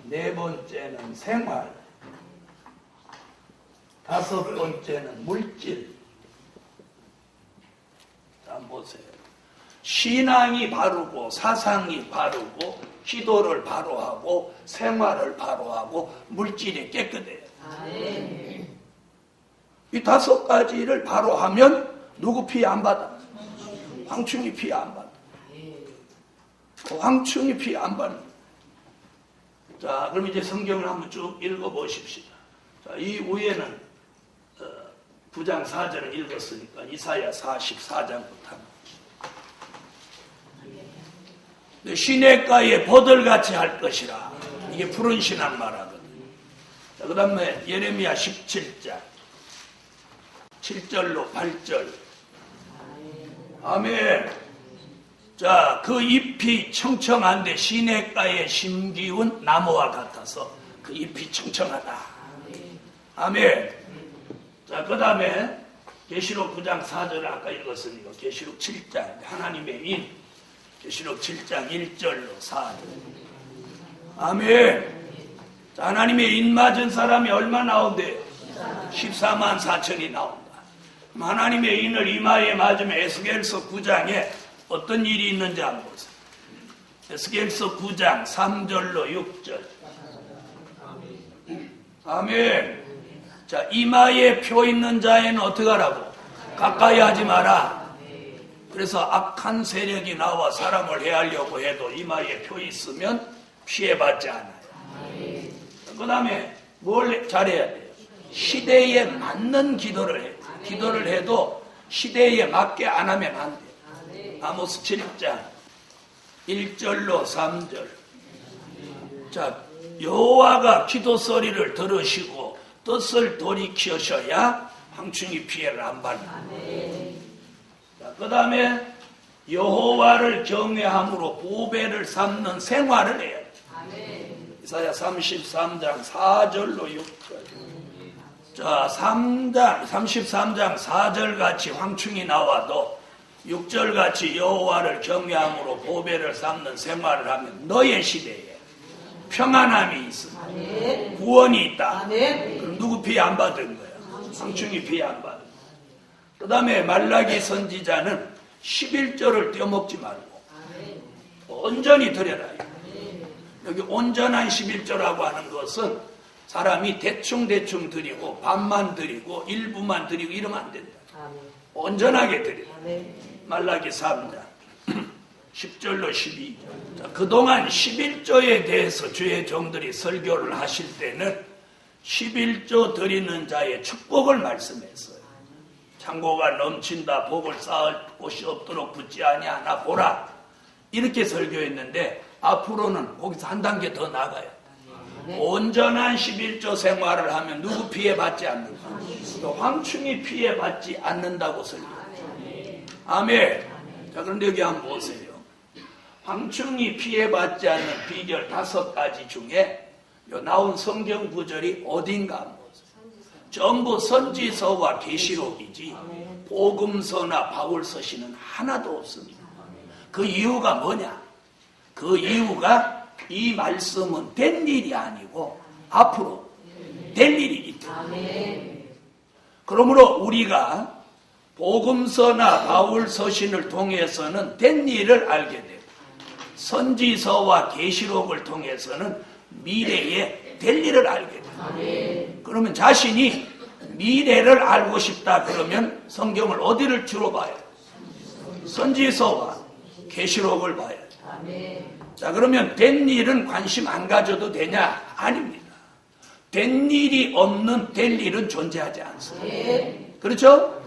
Speaker 1: 네 번째는 생활, 다섯 번째는 물질. 자, 보세요. 신앙이 바르고 사상이 바르고 기도를 바로 하고 생활을 바로 하고 물질이 깨끗해요. 이 다섯 가지를 바로 하면 누구 피해 안 받아? 황충이 피해 안 받아. 황충이 피해 안 받는. 자, 그럼 이제 성경을 한번 쭉 읽어보십시오. 자, 이 위에는 9장 4절을 읽었으니까 이사야 44장부터. 시냇가에 버들같이 할 것이라. 이게 푸른 신앙 말하거든. 자, 그 다음에 예레미야 17장 7절로 8절. 아멘. 자, 그 잎이 청청한데 시냇가에 심기운 나무와 같아서 그 잎이 청청하다. 아멘. 자, 그 다음에 계시록 9장 4절을 아까 읽었으니까 계시록 7장 하나님의 인. 계시록 7장 1절로 4절. 아멘. 자, 하나님의 인 맞은 사람이 얼마 나온대요? 14만 4천이 나온다. 그럼 하나님의 인을 이마에 맞으면 에스겔서 9장에 어떤 일이 있는지 한번 보세요. 에스겔서 9장 3절로 6절. 아멘. 자, 이마에 표 있는 자에는 어떻게 하라고? 가까이 하지 마라. 그래서 악한 세력이 나와 사람을 해하려고 해도 이마에 표 있으면 피해받지 않아요. 그 다음에 뭘 잘해야 돼요? 시대에 맞는 기도를 해요. 기도를 해도 시대에 맞게 안 하면 안 돼요. 아모스 7장 1절로 3절. 자, 여호와가 기도 소리를 들으시고 뜻을 돌이키셔야 황충이 피해를 안 받는. 그 다음에 여호와를 경외함으로 보배를 삼는 생활을 해야 돼. 이사야 33장 4절로 6절. 자, 33장 4절 같이 황충이 나와도 6절 같이 여호와를 경외함으로 보배를 삼는 생활을 하면 너의 시대에 평안함이 있어. 구원이 있다. 그럼 누구 피해 안 받은 거야? 황충이 피해 안 받은. 그 다음에 말라기 선지자는 11절을 떼어먹지 말고 온전히 드려라. 여기 온전한 11조라고 하는 것은 사람이 대충 드리고 반만 드리고 일부만 드리고 이러면 안 된다. 온전하게 드리라. 말라기 3장 10절로 12절. 그동안 11조에 대해서 주의 종들이 설교를 하실 때는 11조 드리는 자의 축복을 말씀했어요. 창고가 넘친다, 복을 쌓을 곳이 없도록 붙지 아니하나 보라, 이렇게 설교했는데 앞으로는 거기서 한 단계 더 나가요. 온전한 11조 생활을 하면 누구 피해받지 않는가? 또 황충이 피해받지 않는다고 설교해요. 아멘. 자, 그런데 여기 한번 보세요. 황충이 피해받지 않는 비결 5가지 중에 나온 성경 구절이 어딘가 한번 보세요. 전부 선지서와 계시록이지 복음서나 바울서시는 하나도 없습니다. 그 이유가 뭐냐? 그 이유가 이 말씀은 된 일이 아니고 앞으로 될 일이기 때문에. 그러므로 우리가 복음서나 바울서신을 통해서는 된 일을 알게 되고 선지서와 계시록을 통해서는 미래에 될 일을 알게 됩니다. 그러면 자신이 미래를 알고 싶다 그러면 성경을 어디를 주로 봐요? 선지서와 계시록을 봐요. 자, 그러면 된 일은 관심 안 가져도 되냐? 아닙니다. 된 일이 없는 될 일은 존재하지 않습니다. 그렇죠?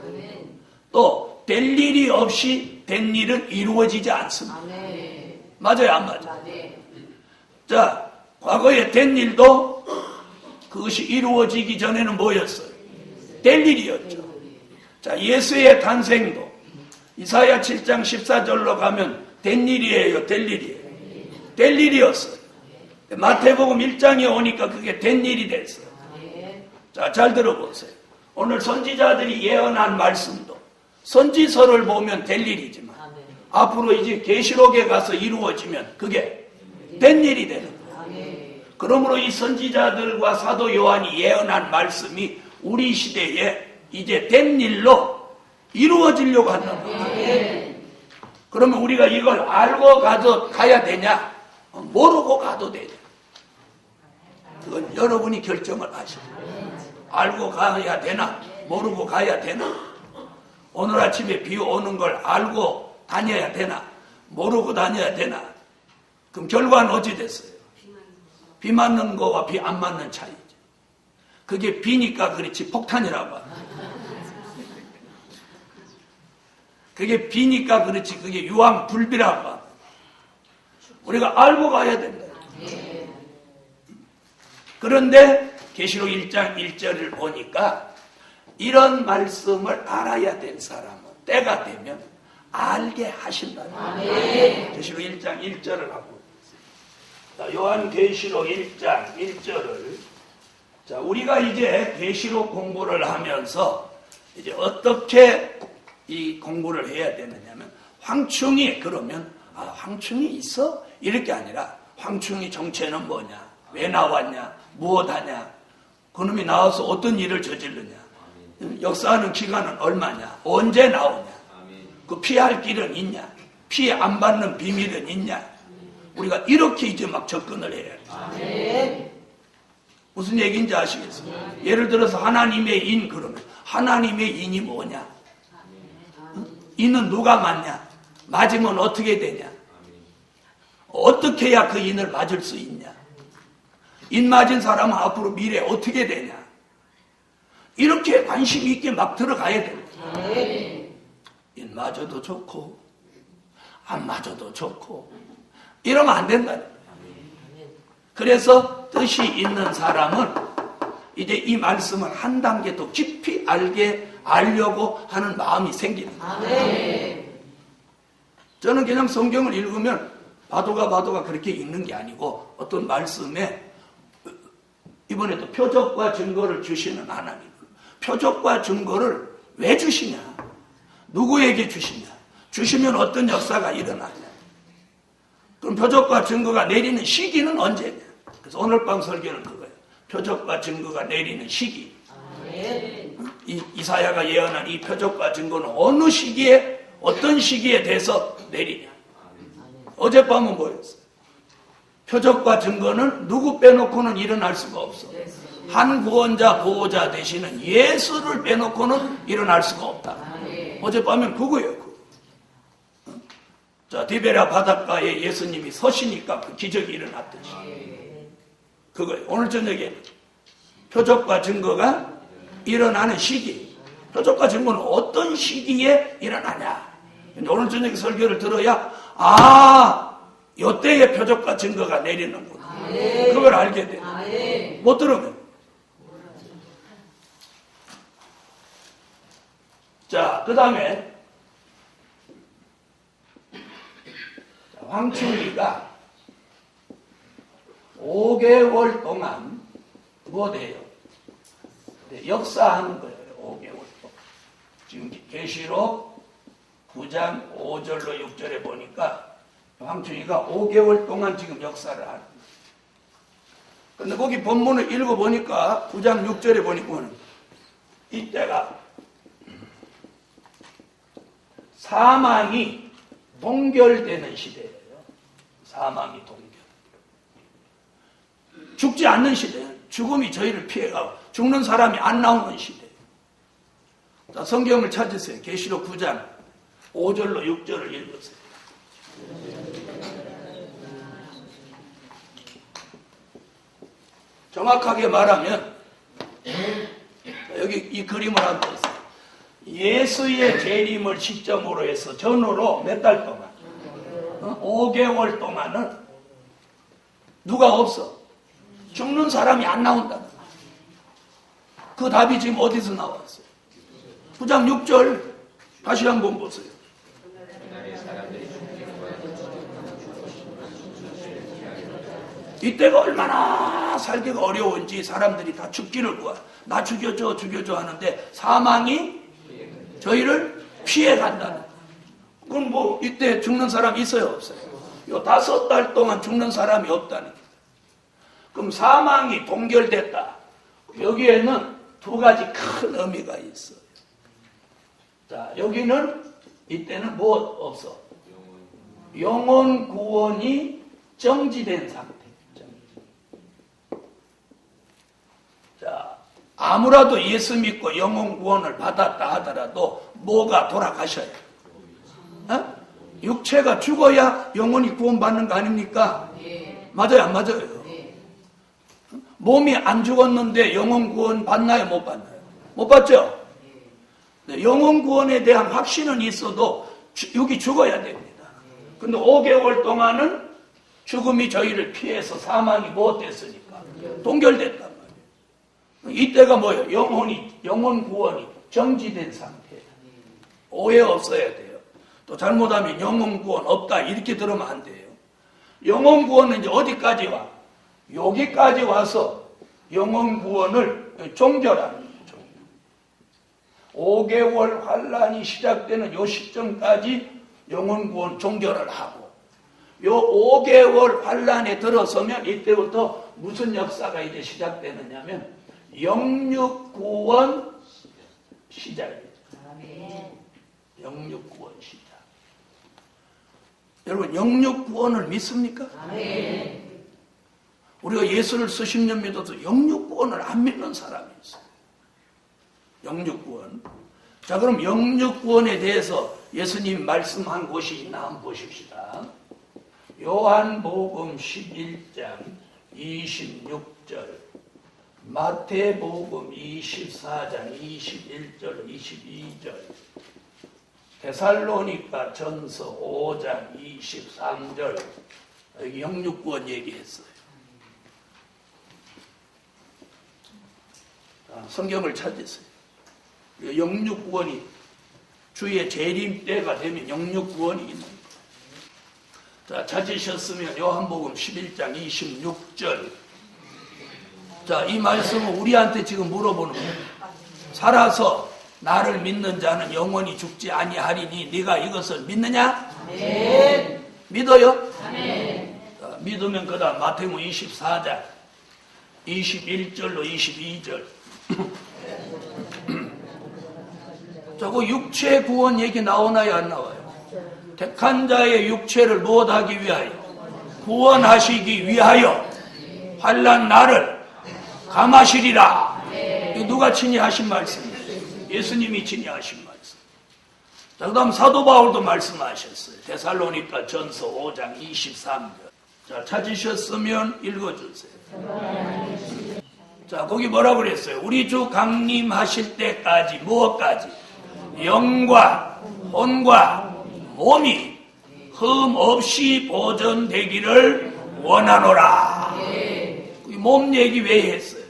Speaker 1: 또 될 일이 없이 된 일은 이루어지지 않습니다. 맞아요, 안 맞아요? 자, 과거에 된 일도 그것이 이루어지기 전에는 뭐였어요? 될 일이었죠. 자, 예수의 탄생도 이사야 7장 14절로 가면 된 일이에요, 될 일이에요? 될 일이었어요. 마태복음 1장에 오니까 그게 된 일이 됐어요. 자, 잘 들어보세요. 오늘 선지자들이 예언한 말씀도 선지서를 보면 될 일이지만 앞으로 이제 계시록에 가서 이루어지면 그게 된 일이 되는 거예요. 그러므로 이 선지자들과 사도 요한이 예언한 말씀이 우리 시대에 이제 된 일로 이루어지려고 한다는 거예요. 그러면 우리가 이걸 알고 가야 되냐? 모르고 가도 되냐? 그건 여러분이 결정을 하시고 알고 가야 되나? 모르고 가야 되나? 오늘 아침에 비 오는 걸 알고 다녀야 되나? 모르고 다녀야 되나? 그럼 결과는 어찌 됐어요? 비 맞는 거와 비 안 맞는 차이죠. 그게 비니까 그렇지 폭탄이라고 합니다. 그게 비니까 그렇지 그게 유황불비라고 합니다. 우리가 알고 가야 된다. 그런데 계시록 1장 1절을 보니까 이런 말씀을 알아야 된 사람은 때가 되면 알게 하신다. 계시록 1장 1절을 하고 자, 요한계시록 1장 1절을 자, 우리가 이제 계시록 공부를 하면서 이제 어떻게 이 공부를 해야 되느냐면 황충이 그러면 황충이 있어? 이렇게 아니라 황충이 정체는 뭐냐? 왜 나왔냐? 무엇하냐? 그놈이 나와서 어떤 일을 저질르냐? 역사하는 기간은 얼마냐? 언제 나오냐? 그 피할 길은 있냐? 피해 안 받는 비밀은 있냐? 우리가 이렇게 이제 막 접근을 해야지. 무슨 얘기인지 아시겠어요? 예를 들어서 하나님의 인 그러면 하나님의 인이 뭐냐? 인은 누가 맞냐? 맞으면 어떻게 되냐? 어떻게 해야 그 인을 맞을 수 있냐? 인 맞은 사람은 앞으로 미래에 어떻게 되냐? 이렇게 관심 있게 막 들어가야 됩니다. 인 맞아도 좋고 안 맞아도 좋고 이러면 안 된다. 그래서 뜻이 있는 사람은 이제 이 말씀을 한 단계 더 깊이 알려고 하는 마음이 생기는 거예요. 저는 그냥 성경을 읽으면 봐도가 그렇게 읽는 게 아니고 어떤 말씀에 이번에도 표적과 증거를 주시는 하나님, 표적과 증거를 왜 주시냐? 누구에게 주시냐? 주시면 어떤 역사가 일어나냐? 그럼 표적과 증거가 내리는 시기는 언제냐? 그래서 오늘 밤 설교는 그거예요. 표적과 증거가 내리는 시기. 이사야가 예언한 이 표적과 증거는 어느 시기에 어떤 시기에 대해서 내리냐? 어젯밤은 뭐였어요? 표적과 증거는 누구 빼놓고는 일어날 수가 없어. 한 구원자 보호자 되시는 예수를 빼놓고는 일어날 수가 없다. 어젯밤엔 그거예요. 그거. 자, 디베랴 바닷가에 예수님이 서시니까 그 기적이 일어났듯이. 그거예요. 오늘 저녁에 표적과 증거가 일어나는 시기. 표적과 증거는 어떤 시기에 일어나냐. 오늘 저녁에 설교를 들어야 요때에 표적과 증거가 내리는구나. 그걸 알게 돼요. 못 들으면. 자, 그 다음에 황충이가 5개월 동안 뭐돼요? 역사하는 거예요. 5개월 동안. 지금 계시록 9장 5절로 6절에 보니까 황충이가 5개월 동안 지금 역사를 하는 거예요. 근데 거기 본문을 읽어보니까 9장 6절에 보니까 이때가 사망이 동결되는 시대예요. 사망이 동결. 죽지 않는 시대예요. 죽음이 저희를 피해가고 죽는 사람이 안 나오는 시대예요. 자, 성경을 찾으세요. 계시록 9장 5절로 6절을 읽으세요. 정확하게 말하면 여기 이 그림을 한번 보세요. 예수의 재림을 시점으로 해서 전후로 몇 달 동안 5개월 동안은 누가 없어. 죽는 사람이 안 나온다. 그 답이 지금 어디서 나왔어요? 9장 6절 다시 한번 보세요. 이때가 얼마나 살기가 어려운지 사람들이 다 죽기를 구하. 나 죽여줘 하는데 사망이 저희를 피해간다는. 그럼 뭐 이때 죽는 사람이 있어요 없어요? 요 5달 동안 죽는 사람이 없다는 거예요. 그럼 사망이 동결됐다. 여기에는 두 가지 큰 의미가 있어요. 자, 여기는 이때는 뭐 없어? 영혼 구원이 정지된 상태. 자, 아무라도 예수 믿고 영혼 구원을 받았다 하더라도 뭐가 돌아가셔야 해요. 육체가 죽어야 영혼이 구원받는 거 아닙니까? 맞아요, 안 맞아요? 몸이 안 죽었는데 영혼 구원 받나요, 못 받나요? 못 받죠? 네, 영혼 구원에 대한 확신은 있어도 여기 죽어야 됩니다. 근데 5개월 동안은 죽음이 저희를 피해서 사망이 뭐 됐으니까? 동결됐단 말이에요. 이때가 뭐예요? 영혼 구원이 정지된 상태. 오해 없어야 돼요. 또 잘못하면 영혼 구원 없다 이렇게 들으면 안 돼요. 영혼 구원은 이제 어디까지 와? 여기까지 와서 영혼 구원을 종결하는 거죠. 5개월 환란이 시작되는 요 시점까지 영혼 구원 종결을 하고 요 5개월 환란에 들어서면 이때부터 무슨 역사가 이제 시작되느냐면 영육 구원 시작이에요. 영육 구원 시작. 여러분 영육 구원을 믿습니까? 우리가 예수를 수십 년 믿어도 영육 구원을 안 믿는 사람이 있어요. 영육 구원. 자, 그럼 영육 구원에 대해서 예수님이 말씀한 곳이 있나 한번 보십시다. 요한복음 11장 26절, 마태복음 24장 21절, 22절, 데살로니가 전서 5장 23절, 여기 영육구원 얘기했어요. 성경을 찾으세요. 영육구원이 주의 재림 때가 되면 영육구원이 있는 거예요. 자, 찾으셨으면 요한복음 11장 26절. 자, 이 말씀은 우리한테 지금 물어보는 거예요. 살아서 나를 믿는 자는 영원히 죽지 아니하리니 네가 이것을 믿느냐?
Speaker 2: 아멘.
Speaker 1: 믿어요?
Speaker 2: 아멘.
Speaker 1: 자, 믿으면 그 다음 마태복음 24장 21절로 22절. 저거 육체 구원 얘기 나오나요 안 나와요? 택한 자의 육체를 못하기 위하여 구원하시기 위하여 환난 날을 감하시리라. 이거 누가 친히 하신 말씀이에요? 예수님이 친히 하신 말씀. 자, 그 다음 사도 바울도 말씀하셨어요. 데살로니가 전서 5장 23절. 자, 찾으셨으면 읽어주세요. 자, 거기 뭐라고 그랬어요? 우리 주 강림하실 때까지 무엇까지? 영과 혼과 몸이 흠 없이 보존되기를 원하노라. 몸 얘기 왜 했어요?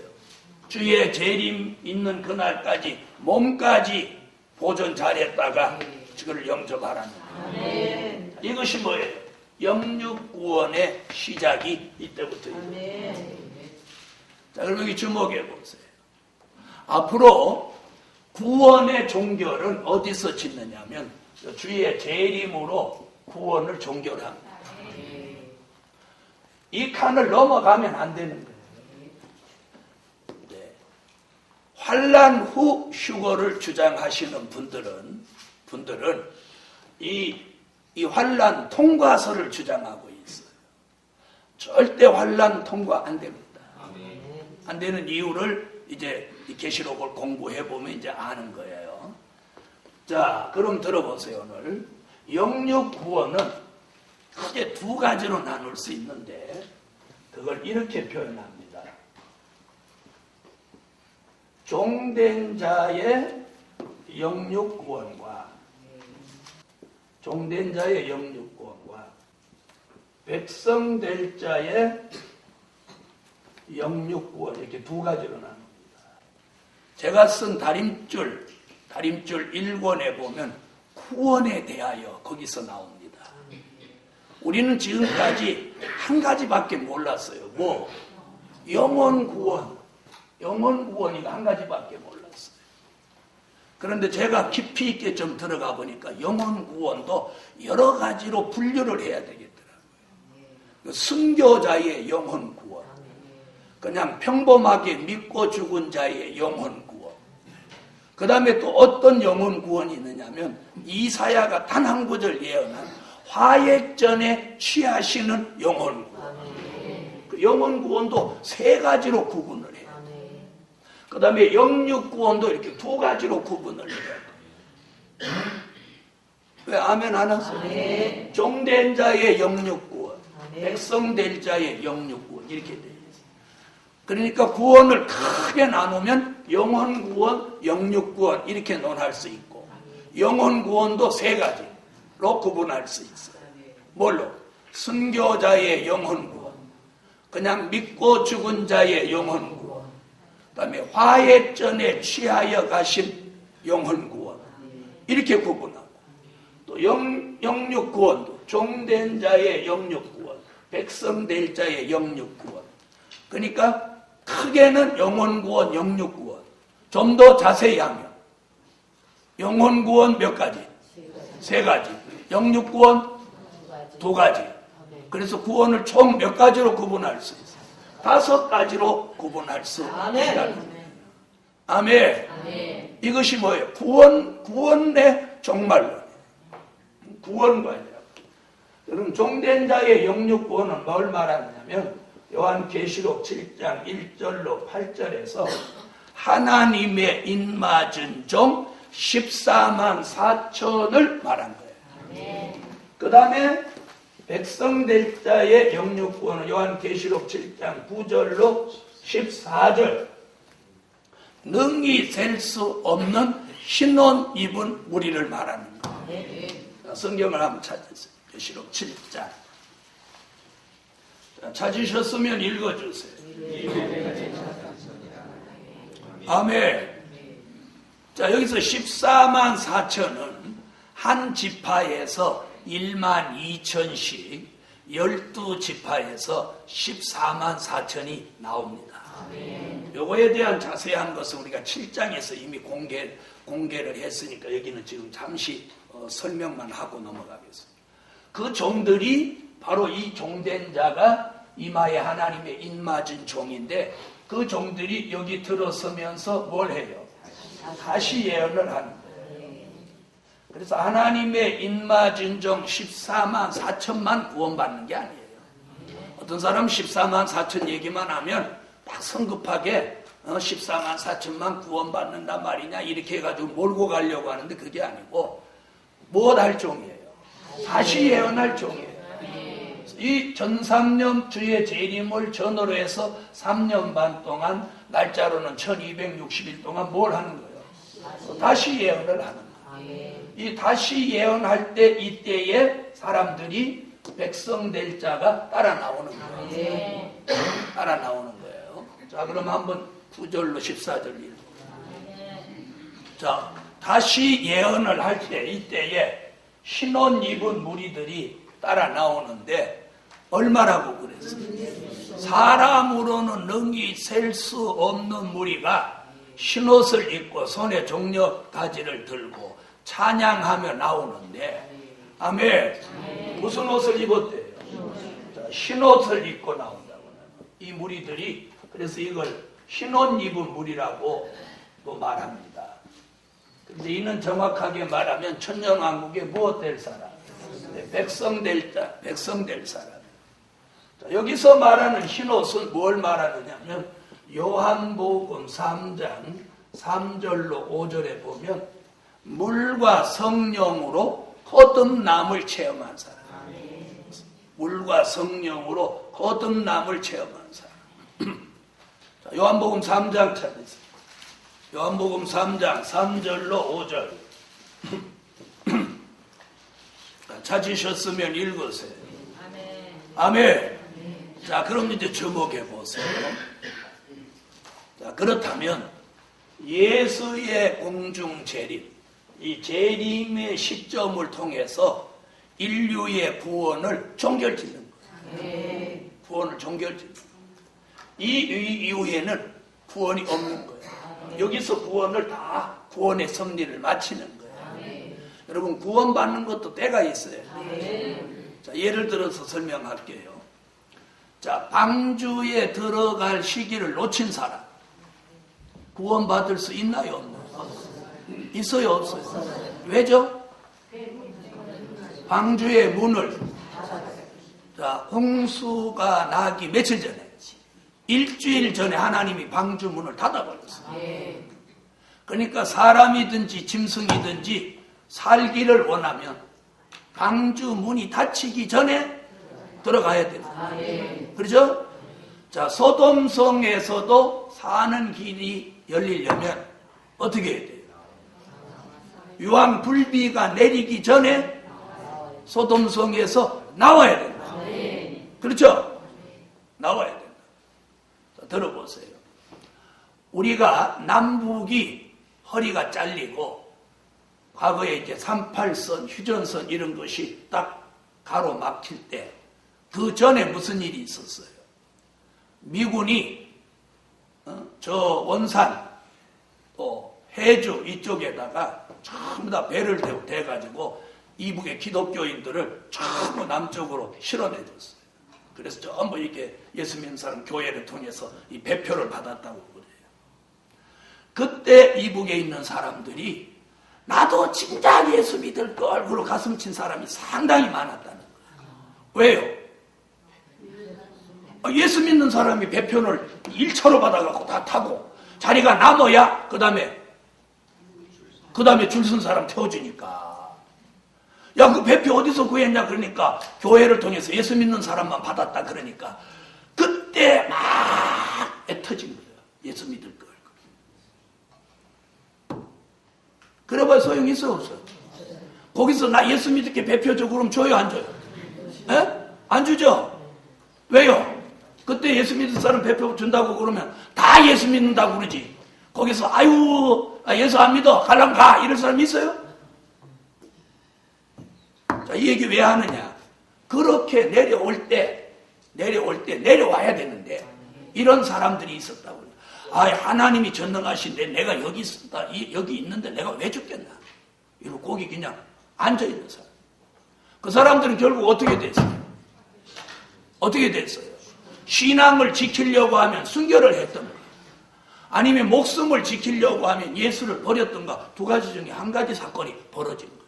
Speaker 1: 주의 재림 있는 그날까지 몸까지 보존 잘했다가 그걸 영접하라는 거예요. 이것이 뭐예요? 영육 구원의 시작이 이때부터예요. 자, 그럼 여기 주목해 보세요. 앞으로 구원의 종결은 어디서 짓느냐면 주의 재림으로 구원을 종결합니다. 이 칸을 넘어가면 안 되는 거예요. 네. 환난 후 휴거를 주장하시는 분들은 이 환난 통과서를 주장하고 있어요. 절대 환난 통과 안 됩니다. 안 되는 이유를 이제 계시록을 공부해 보면 이제 아는 거예요. 자, 그럼 들어보세요. 오늘 영육 구원은 크게 두 가지로 나눌 수 있는데 그걸 이렇게 표현합니다. 종된 자의 영육 구원과 백성 될 자의 영육 구원, 이렇게 두 가지로 나눕니다. 제가 쓴 다림줄 1권에 보면 구원에 대하여 거기서 나옵니다. 우리는 지금까지 한 가지밖에 몰랐어요. 뭐? 영혼 구원이 한 가지밖에 몰랐어요. 그런데 제가 깊이 있게 좀 들어가 보니까 영혼 구원도 여러 가지로 분류를 해야 되겠더라고요. 순교자의 영혼 구원, 그냥 평범하게 믿고 죽은 자의 영혼 구원, 그 다음에 또 어떤 영혼 구원이 있느냐면 이사야가 단 한 구절 예언한 화액전에 취하시는 영혼 구원. 그 영혼 구원도 세 가지로 구분을 해요. 그 다음에 영육 구원도 이렇게 두 가지로 구분을 해요. 왜 아멘 안 하세요? 종된 자의 영육 구원, 백성 될 자의 영육 구원, 이렇게 돼요. 그러니까 구원을 크게 나누면 영혼 구원, 영육 구원 이렇게 논할 수 있고, 영혼 구원도 세 가지로 구분할 수 있어요. 뭘로? 순교자의 영혼 구원, 그냥 믿고 죽은 자의 영혼 구원, 그 다음에 화액전에 취하여 가신 영혼 구원, 이렇게 구분하고, 또 영육 구원도 종된 자의 영육 구원, 백성 될 자의 영육 구원. 그러니까 크게는 영혼 구원, 영육 구원. 좀 더 자세히 하면 영혼 구원 몇 가지? 세 가지. 영육 구원 두 가지. 그래서 구원을 총 몇 가지로 구분할 수 있어요? 5가지로 구분할 수 있다. 아멘. 이것이 뭐예요? 구원의 종말론. 구원관이라고. 여러분, 종된 자의 영육 구원은 뭘 말하느냐면 요한계시록 7장 1절로 8절에서 하나님의 인맞은 종 14만 4천을 말한 거예요. 그 다음에 백성 될 자의 영육 구원은 요한계시록 7장 9절로 14절, 능히 셀 수 없는 흰 옷 입은 무리를 말하는 거예요. 성경을 한번 찾으세요. 계시록 7장. 찾으셨으면 읽어주세요. 아멘. 자, 여기서 14만 4천은 한 지파에서 1만 2천씩 12지파에서 14만 4천이 나옵니다. 요거에 대한 자세한 것은 우리가 7장에서 이미 공개를 했으니까 여기는 지금 잠시 설명만 하고 넘어가겠습니다. 그 종들이 바로 이 종된 자가 이마에 하나님의 인맞은 종인데, 그 종들이 여기 들어서면서 뭘 해요? 다시 예언을 하는 거예요. 그래서 하나님의 인마진정 14만 4천만 구원받는 게 아니에요. 어떤 사람 14만 4천 얘기만 하면 막 성급하게 14만 4천만 구원받는단 말이냐 이렇게 해가지고 몰고 가려고 하는데 그게 아니고 무엇할 종이에요? 다시 예언할 종이에요. 이 전삼년 주의 재림을 전후로 해서 3년 반 동안 날짜로는 1260일 동안 뭘 하는 거예요? 다시 예언을 하는 거예요. 이 다시 예언할 때 이때에 사람들이 백성 될 자가 따라 나오는 거예요. 따라 나오는 거예요. 자, 그럼 한번 9절로 14절 읽어. 자, 다시 예언을 할 때 이때에 흰옷 입은 무리들이 따라 나오는데 얼마라고 그랬어요? 사람으로는 능히 셀 수 없는 무리가 흰옷을 입고 손에 종려 가지를 들고 찬양하며 나오는데 아멘. 무슨 옷을 입었대요? 자, 흰옷을 입고 나온다고. 이 무리들이 그래서 이걸 흰옷 입은 무리라고 또 말합니다. 근데 이는 정확하게 말하면 천년왕국의 무엇 될 사람? 네, 백성 될 자, 백성 될 사람. 자, 여기서 말하는 흰옷은 뭘 말하느냐면 요한복음 3장 3절로 5절에 보면 물과 성령으로 거듭남을 체험한 사람. 물과 성령으로 거듭남을 체험한 사람. 자, 요한복음 3장 찾으세요. 요한복음 3장 3절로 5절. 찾으셨으면 읽으세요. 아멘. 자, 그럼 이제 주목해 보세요. 자, 그렇다면 예수의 공중 재림, 이 재림의 시점을 통해서 인류의 구원을 종결짓는 거예요. 구원을 종결짓는 거예요. 이 이후에는 구원이 없는 거예요. 여기서 구원을 다 구원의 섭리를 마치는 거예요. 여러분 구원받는 것도 때가 있어요. 자, 예를 들어서 설명할게요. 자, 방주에 들어갈 시기를 놓친 사람 구원받을 수 있나요? 없나요? 있어요? 없어요? 왜죠? 방주의 문을 자, 홍수가 나기 며칠 전에 일주일 전에 하나님이 방주 문을 닫아버렸어요. 그러니까 사람이든지 짐승이든지 살기를 원하면 방주 문이 닫히기 전에 들어가야 됩니다. 그렇죠? 자, 소돔성에서도 사는 길이 열리려면 어떻게 해야 돼요? 유황 불비가 내리기 전에 소돔성에서 나와야 된다. 그렇죠? 나와야 된다. 자, 들어보세요. 우리가 남북이 허리가 잘리고 과거에 이제 38선, 휴전선 이런 것이 딱 가로막힐 때 그 전에 무슨 일이 있었어요? 미군이 저 원산 또 해주 이쪽에다가 전부 다 배를 대가지고 이북의 기독교인들을 전부 남쪽으로 실어내줬어요. 그래서 전부 이렇게 예수 믿는 사람 교회를 통해서 이 배표를 받았다고 그래요. 그때 이북에 있는 사람들이 나도 진짜 예수 믿을 걸 그러고 가슴 친 사람이 상당히 많았다는 거예요. 왜요? 예수 믿는 사람이 배편을 1차로 받아갖고 다 타고 자리가 남아야 그 다음에 줄 선 사람 태워주니까 야, 그 배표 어디서 구했냐 그러니까 교회를 통해서 예수 믿는 사람만 받았다 그러니까 그때 막 애터진 거예요. 예수 믿을 걸. 그래봐야 소용이 있어요, 없어요? 거기서 나 예수 믿을게 배표 줘 그럼 줘요, 안 줘요? 에? 안 주죠? 왜요? 그때 예수 믿는 사람 배표 준다고 그러면 다 예수 믿는다고 그러지. 거기서 아유 예수 안 믿어 가려면 가 이럴 사람 있어요? 자, 이 얘기 왜 하느냐? 그렇게 내려올 때 내려와야 되는데 이런 사람들이 있었다고. 아, 하나님이 전능하신데 내가 여기 있는데 내가 왜 죽겠나? 이러고 거기 그냥 앉아있는 사람. 그 사람들은 결국 어떻게 됐어요? 어떻게 됐어요? 신앙을 지키려고 하면 순결을 했던 거예요. 아니면 목숨을 지키려고 하면 예수를 버렸던가 두 가지 중에 한 가지 사건이 벌어진 거예요.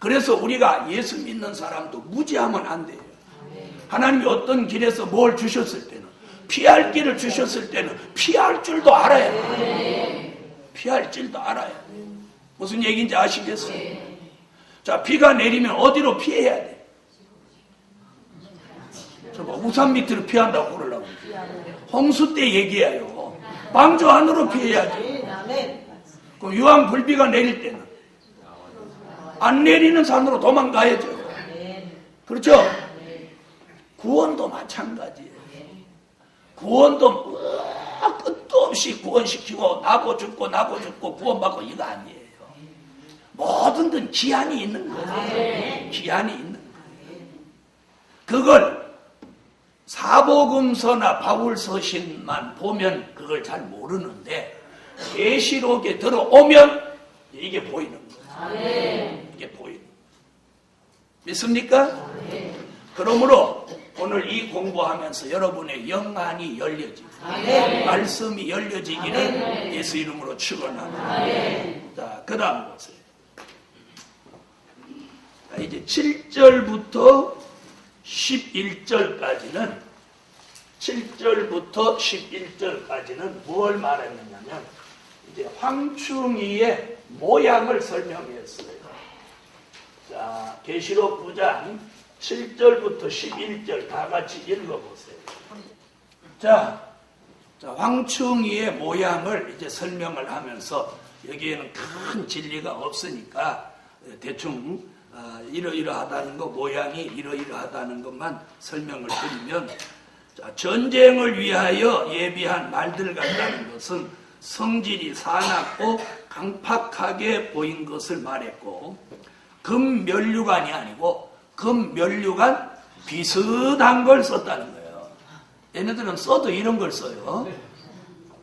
Speaker 1: 그래서 우리가 예수 믿는 사람도 무지하면 안 돼요. 하나님이 어떤 길에서 뭘 주셨을 때는, 피할 길을 주셨을 때는 피할 줄도 알아야 돼요. 피할 줄도 알아야 돼요. 무슨 얘기인지 아시겠어요? 자, 비가 내리면 어디로 피해야 돼? 저거 우산 밑으로 피한다고 그러려고. 홍수 때 얘기해요. 방주 안으로 피해야지. 그럼 유황불비가 내릴 때는 안 내리는 산으로 도망가야죠. 그렇죠? 구원도 마찬가지예요. 구원도 끝도 없이 구원시키고 나고 죽고 구원받고 이거 아니에요. 모든 건 기한이 있는 거예요. 기한이 있는 거예요. 그걸 사복음서나 바울서신만 보면 그걸 잘 모르는데 계시록에 들어오면 이게 보이는 거예요. 이게 보이는 거예요. 믿습니까? 그러므로 오늘 이 공부하면서 여러분의 영안이 열려지고 말씀이 열려지기를 예수 이름으로 축원합니다. 자, 그 다음 보세요. 자, 이제 7절부터 11절까지는 7절부터 11절까지는 뭘 말했느냐면 이제 황충이의 모양을 설명했어요. 자, 계시록 9장 7절부터 11절 다 같이 읽어보세요. 자, 황충이의 모양을 이제 설명을 하면서 여기에는 큰 진리가 없으니까 대충 이러이러하다는 것, 모양이 이러이러하다는 것만 설명을 드리면, 자, 전쟁을 위하여 예비한 말들 같다는 것은 성질이 사납고 강팍하게 보인 것을 말했고, 금면류관이 아니고 금면류관 비슷한 걸 썼다는 거예요. 얘네들은 써도 이런 걸 써요.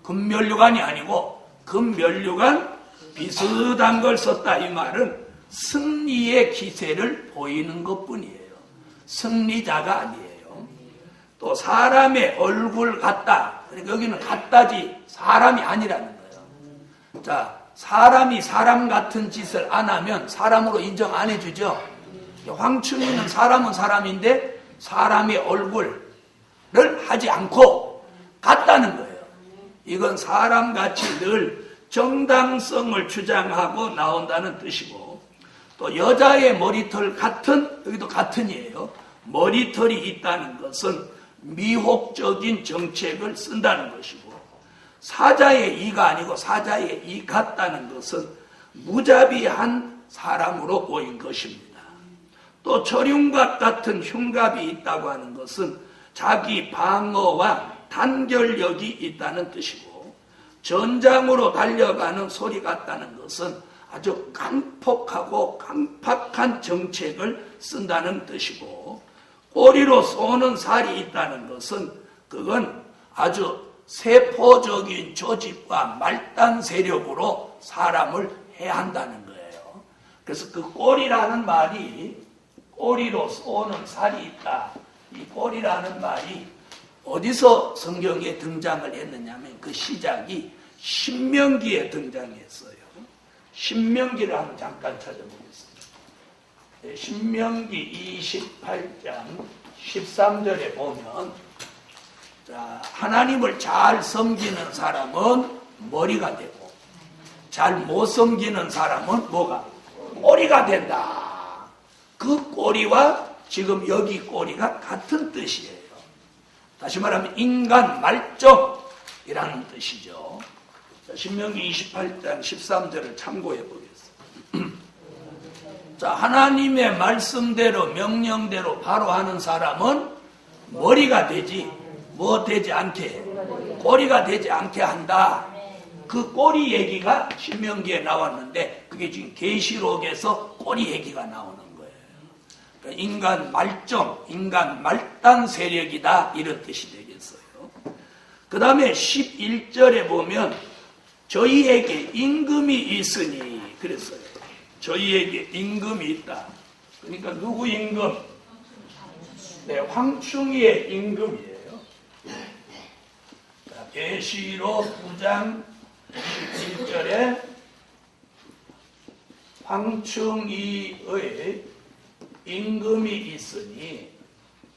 Speaker 1: 금면류관이 아니고 금면류관 비슷한 걸 썼다. 이 말은 승리의 기세를 보이는 것뿐이에요. 승리자가 아니에요. 또 사람의 얼굴 같다. 그러니까 여기는 같다지 사람이 아니라는 거예요. 자, 사람이 사람 같은 짓을 안 하면 사람으로 인정 안 해주죠. 황충이는 사람은 사람인데 사람의 얼굴을 하지 않고 같다는 거예요. 이건 사람같이 늘 정당성을 주장하고 나온다는 뜻이고, 또 여자의 머리털 같은, 여기도 같은이에요. 머리털이 있다는 것은 미혹적인 정책을 쓴다는 것이고, 사자의 이가 아니고 사자의 이 같다는 것은 무자비한 사람으로 보인 것입니다. 또 저륜갑 같은 흉갑이 있다고 하는 것은 자기 방어와 단결력이 있다는 뜻이고, 전장으로 달려가는 소리 같다는 것은 아주 강폭하고 강팍한 정책을 쓴다는 뜻이고, 꼬리로 쏘는 살이 있다는 것은 그건 아주 세포적인 조직과 말단 세력으로 사람을 해한다는 거예요. 그래서 그 꼬리라는 말이, 꼬리로 쏘는 살이 있다. 이 꼬리라는 말이 어디서 성경에 등장을 했느냐면 그 시작이 신명기에 등장했어요. 신명기를 한번 잠깐 찾아보겠습니다. 신명기 28장 13절에 보면, 자, 하나님을 잘 섬기는 사람은 머리가 되고 잘 못 섬기는 사람은 뭐가? 꼬리가 된다. 그 꼬리와 지금 여기 꼬리가 같은 뜻이에요. 다시 말하면 인간 말정이라는 뜻이죠. 자, 신명기 28장 13절을 참고해 보겠습니다. 자, 하나님의 말씀대로 명령대로 바로 하는 사람은 머리가 되지 뭐 되지 않게 해. 꼬리가 되지 않게 한다. 그 꼬리 얘기가 신명기에 나왔는데 그게 지금 계시록에서 꼬리 얘기가 나오는 거예요. 그러니까 인간 말정, 인간 말단 세력이다, 이런 뜻이 되겠어요. 그 다음에 11절에 보면 저희에게 임금이 있으니 그랬어요. 저희에게 임금이 있다. 그러니까 누구 임금? 네, 황충이의 임금이에요. 계시록 9장 11절에 황충이의 임금이 있으니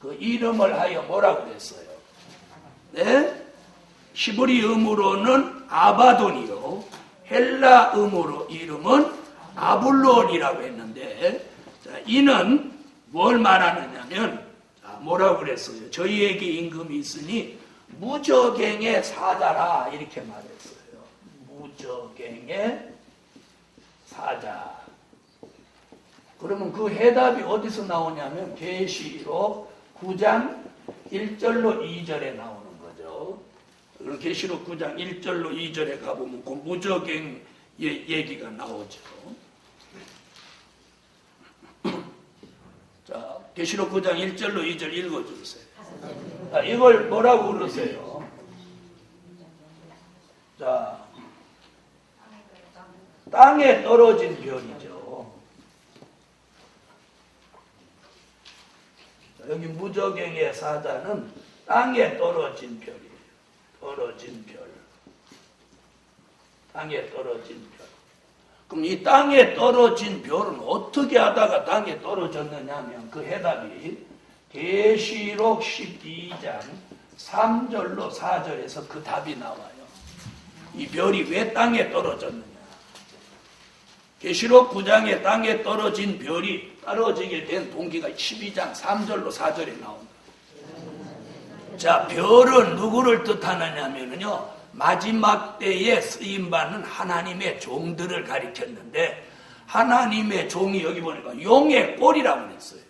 Speaker 1: 그 이름을 하여 뭐라고 그랬어요? 네? 히브리 음으로는 아바돈이요. 헬라 음으로 이름은 아블론이라고 했는데, 자, 이는 뭘 말하느냐면, 뭐라고 그랬어요? 저희에게 임금이 있으니 무저갱의 사자라 이렇게 말했어요. 무저갱의 사자. 그러면 그 해답이 어디서 나오냐면 계시록 9장 1절로 2절에 나오는 거죠. 그럼 계시록 9장 1절로 2절에 가보면 그 무저갱의 얘기가 나오죠. 자, 계시록 9장 1절로 2절 읽어주세요. 자, 이걸 뭐라고 그러세요? 자, 땅에 떨어진 별이죠. 자, 여기 무저갱의 사자는 땅에 떨어진 별이에요. 떨어진 별. 땅에 떨어진 별. 그럼 이 땅에 떨어진 별은 어떻게 하다가 땅에 떨어졌느냐 하면 그 해답이 계시록 12장 3절로 4절에서 그 답이 나와요. 이 별이 왜 땅에 떨어졌느냐. 계시록 9장에 땅에 떨어진 별이 떨어지게 된 동기가 12장 3절로 4절에 나옵니다. 자, 별은 누구를 뜻하느냐 하면요, 마지막 때에 쓰임받는 하나님의 종들을 가리켰는데, 하나님의 종이 여기 보니까 용의 꼴이라고 그랬어요.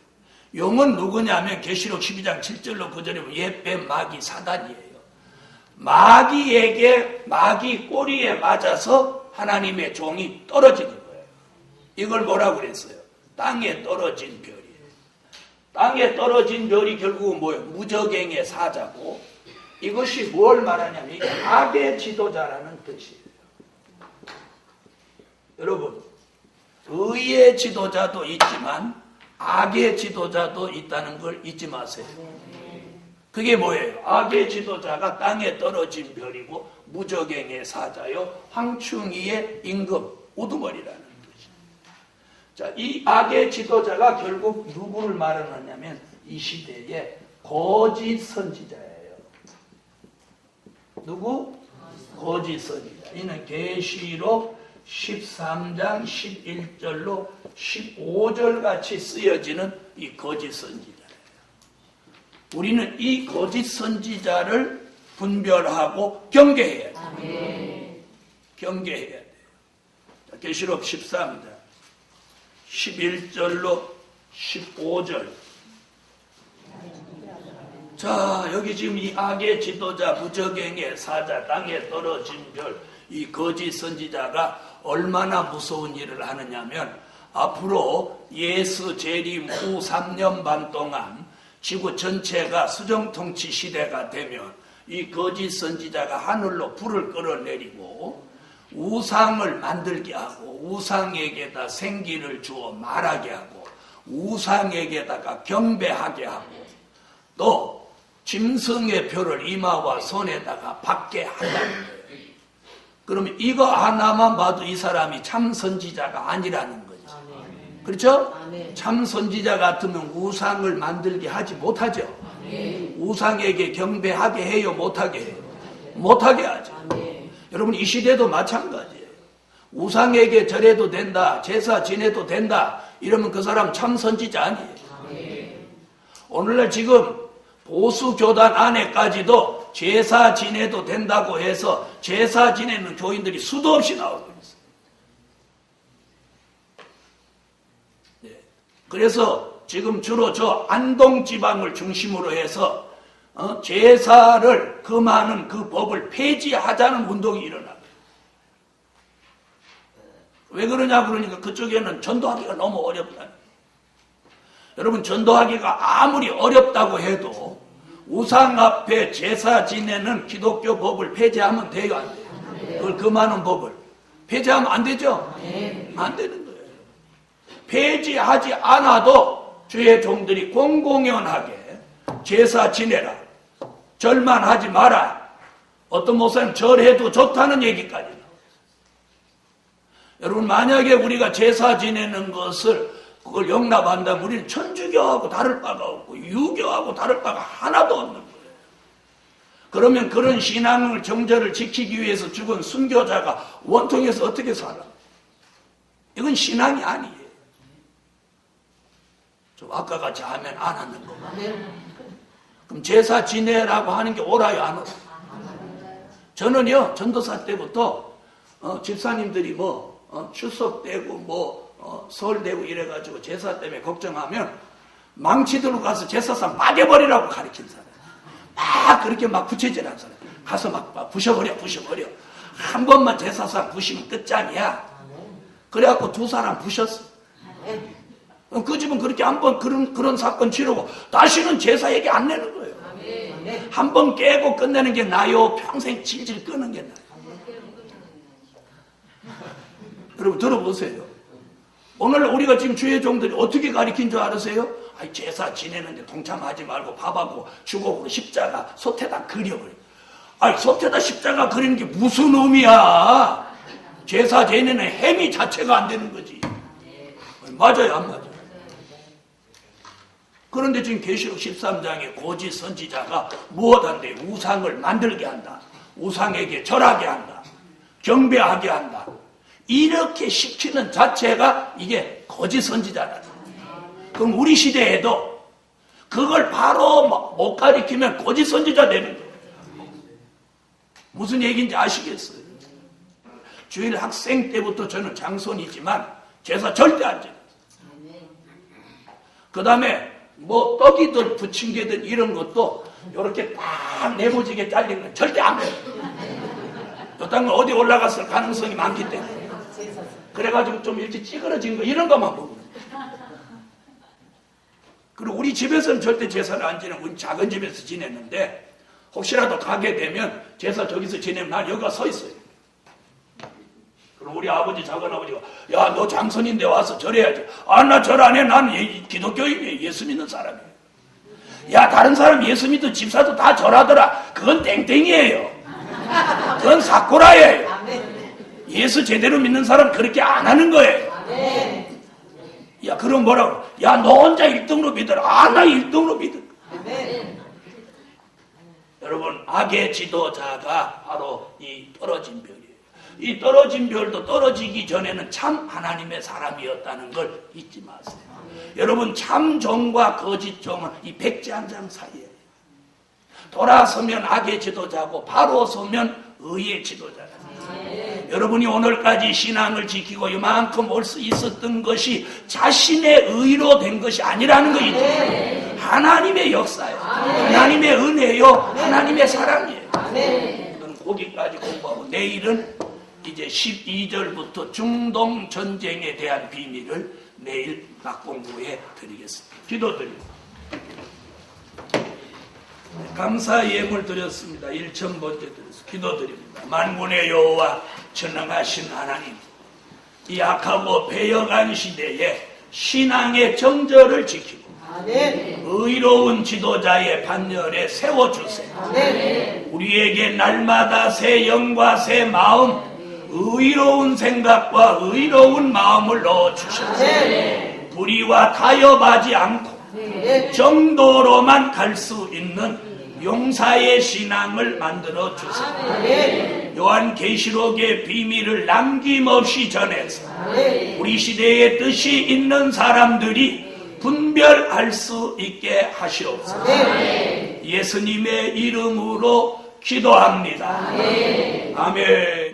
Speaker 1: 용은 누구냐면 계시록 12장 7절로 9절에 보면 옛뱀 마귀 사단이에요. 마귀 꼬리에 맞아서 하나님의 종이 떨어지는 거예요. 이걸 뭐라고 그랬어요? 땅에 떨어진 별이에요. 땅에 떨어진 별이 결국은 뭐예요? 무저갱의 사자고, 이것이 뭘 말하냐면 이게 악의 지도자라는 뜻이에요. 여러분, 의의 지도자도 있지만 악의 지도자도 있다는 걸 잊지 마세요. 그게 뭐예요? 악의 지도자가 땅에 떨어진 별이고 무저갱의 사자요, 황충이의 임금, 우두머리라는 뜻이에요. 자, 이 악의 지도자가 결국 누구를 말하느냐면 이 시대의 거짓 선지자예요. 누구? 거짓 선지자. 이는 계시록 13장 11절로 15절 같이 쓰여지는 이 거짓 선지자예요. 우리는 이 거짓 선지자를 분별하고 경계해야 돼요. 경계해야 돼요. 계시록 13장 11절로 15절. 자, 여기 지금 이 악의 지도자, 무저갱의 사자, 땅에 떨어진 별, 이 거짓 선지자가 얼마나 무서운 일을 하느냐면, 앞으로 예수 재림 후 3년 반 동안 지구 전체가 수정통치 시대가 되면 이 거짓 선지자가 하늘로 불을 끌어내리고 우상을 만들게 하고 우상에게다 생기를 주어 말하게 하고 우상에게다가 경배하게 하고 또 짐승의 표를 이마와 손에다가 받게 한다는 거예요. 그러면 이거 하나만 봐도 이 사람이 참 선지자가 아니라는 거죠. 그렇죠? 참 선지자 같으면 우상을 만들게 하지 못하죠. 우상에게 경배하게 해요? 못하게 해요? 못하게 하죠. 여러분, 이 시대도 마찬가지예요. 우상에게 절해도 된다, 제사 지내도 된다, 이러면 그 사람 참 선지자 아니에요. 오늘날 지금 보수 교단 안에까지도 제사 지내도 된다고 해서 제사 지내는 교인들이 수도 없이 나오고 있어요. 네. 그래서 지금 주로 저 안동 지방을 중심으로 해서 제사를 금하는 그 법을 폐지하자는 운동이 일어나요. 왜 그러냐 그러니까 그쪽에는 전도하기가 너무 어렵다. 여러분, 전도하기가 아무리 어렵다고 해도 우상 앞에 제사 지내는 기독교 법을 폐지하면 돼요, 안 돼요? 그걸 금하는 법을 폐지하면 안 되죠? 안 되는 거예요. 폐지하지 않아도 주의 종들이 공공연하게 제사 지내라, 절만 하지 마라, 어떤 목사님 절해도 좋다는 얘기까지 나와요. 여러분, 만약에 우리가 제사 지내는 것을 그걸 용납한다면 우리는 천주교하고 다를 바가 없고 유교하고 다를 바가 하나도 없는 거예요. 그러면 그런 신앙을 정절을 지키기 위해서 죽은 순교자가 원통에서 어떻게 살아? 이건 신앙이 아니에요. 좀 아까 같이 하면 안 하는 거만. 그럼 제사 지내라고 하는 게 옳아요, 안 옳아요? 저는요, 전도사 때부터 집사님들이 추석 되고 설 되고 이래가지고 제사 때문에 걱정하면 망치 들고 가서 제사상 빠져버리라고 가르친 사람. 막 그렇게 막 부채질한 사람. 가서 막 부셔버려. 한 번만 제사상 부시면 끝장이야. 그래갖고 두 사람 부셨어. 그 집은 그렇게 한 번 그런 사건 치르고 다시는 제사 얘기 안 내는 거예요. 한 번 깨고 끝내는 게 나요. 평생 질질 끄는 게 나요. 여러분 들어보세요. 오늘 우리가 지금 주의 종들이 어떻게 가르친 줄 아세요? 제사 지내는데 동참하지 말고 밥하고 주걱으로 십자가 솥에다 그려버려. 솥에다 십자가 그리는 게 무슨 의미야? 제사 지내는 행위 자체가 안 되는 거지. 맞아요, 안 맞아요? 그런데 지금 계시록 13장에 고지 선지자가 무엇한데? 우상을 만들게 한다. 우상에게 절하게 한다. 경배하게 한다. 이렇게 시키는 자체가 이게 거짓 선지자라는 거예요. 그럼 우리 시대에도 그걸 바로 못 가리키면 거짓 선지자 되는 거예요. 무슨 얘기인지 아시겠어요? 주일 학생 때부터 저는 장손이지만 제사 절대 안 지내요. 그 다음에 떡이든 부침개든 이런 것도 이렇게 딱 내부지게 잘린 건 절대 안 해요. 요딴 건 어디 올라갔을 가능성이 많기 때문에. 그래가지고 좀 이렇게 찌그러진 거 이런 것만 먹는 거예요. 그리고 우리 집에서는 절대 제사를 안 지내고 우리 작은 집에서 지냈는데 혹시라도 가게 되면 제사 저기서 지내면 난 여기가 서 있어요. 그럼 우리 아버지 작은 아버지가 야 너 장선인데 와서 절해야지. 나 절 안 해. 나는 기독교인이에요. 예수 믿는 사람이에요. 야 다른 사람 예수 믿는 집사도 다 절하더라. 그건 땡땡이에요. 그건 사쿠라예요. 예수 제대로 믿는 사람 그렇게 안 하는 거예요. 야 그럼 뭐라고? 야 너 혼자 1등으로 믿어라. 나 1등으로 믿어. 여러분 악의 지도자가 바로 이 떨어진 별이에요. 이 떨어진 별도 떨어지기 전에는 참 하나님의 사람이었다는 걸 잊지 마세요. 여러분 참 종과 거짓 종은 이 백지 한 장 사이에요. 돌아서면 악의 지도자고 바로 서면 의의 지도자라. 여러분이 오늘까지 신앙을 지키고 이만큼 올 수 있었던 것이 자신의 의로 된 것이 아니라는 거 있죠. 하나님의 역사예요. 하나님의 은혜요. 하나님의 사랑이에요. 저는 거기까지 공부하고 내일은 이제 12절부터 중동 전쟁에 대한 비밀을 내일 낮 공부에 드리겠습니다. 기도드립니다. 감사 예물 드렸습니다. 1,000번째 드렸습니다. 기도드립니다. 만군의 여호와 전능하신 하나님, 이 악하고 배역한 시대에 신앙의 정절을 지키고 의로운 지도자의 반열에 세워주세요. 우리에게 날마다 새 영과 새 마음, 의로운 생각과 의로운 마음을 넣어주셔서 불의와 타협하지 않고 정도로만 갈 수 있는 용사의 신앙을 만들어 주세요. 요한계시록의 비밀을 남김없이 전해서 우리 시대의 뜻이 있는 사람들이 분별할 수 있게 하시옵소서. 예수님의 이름으로 기도합니다. 아멘.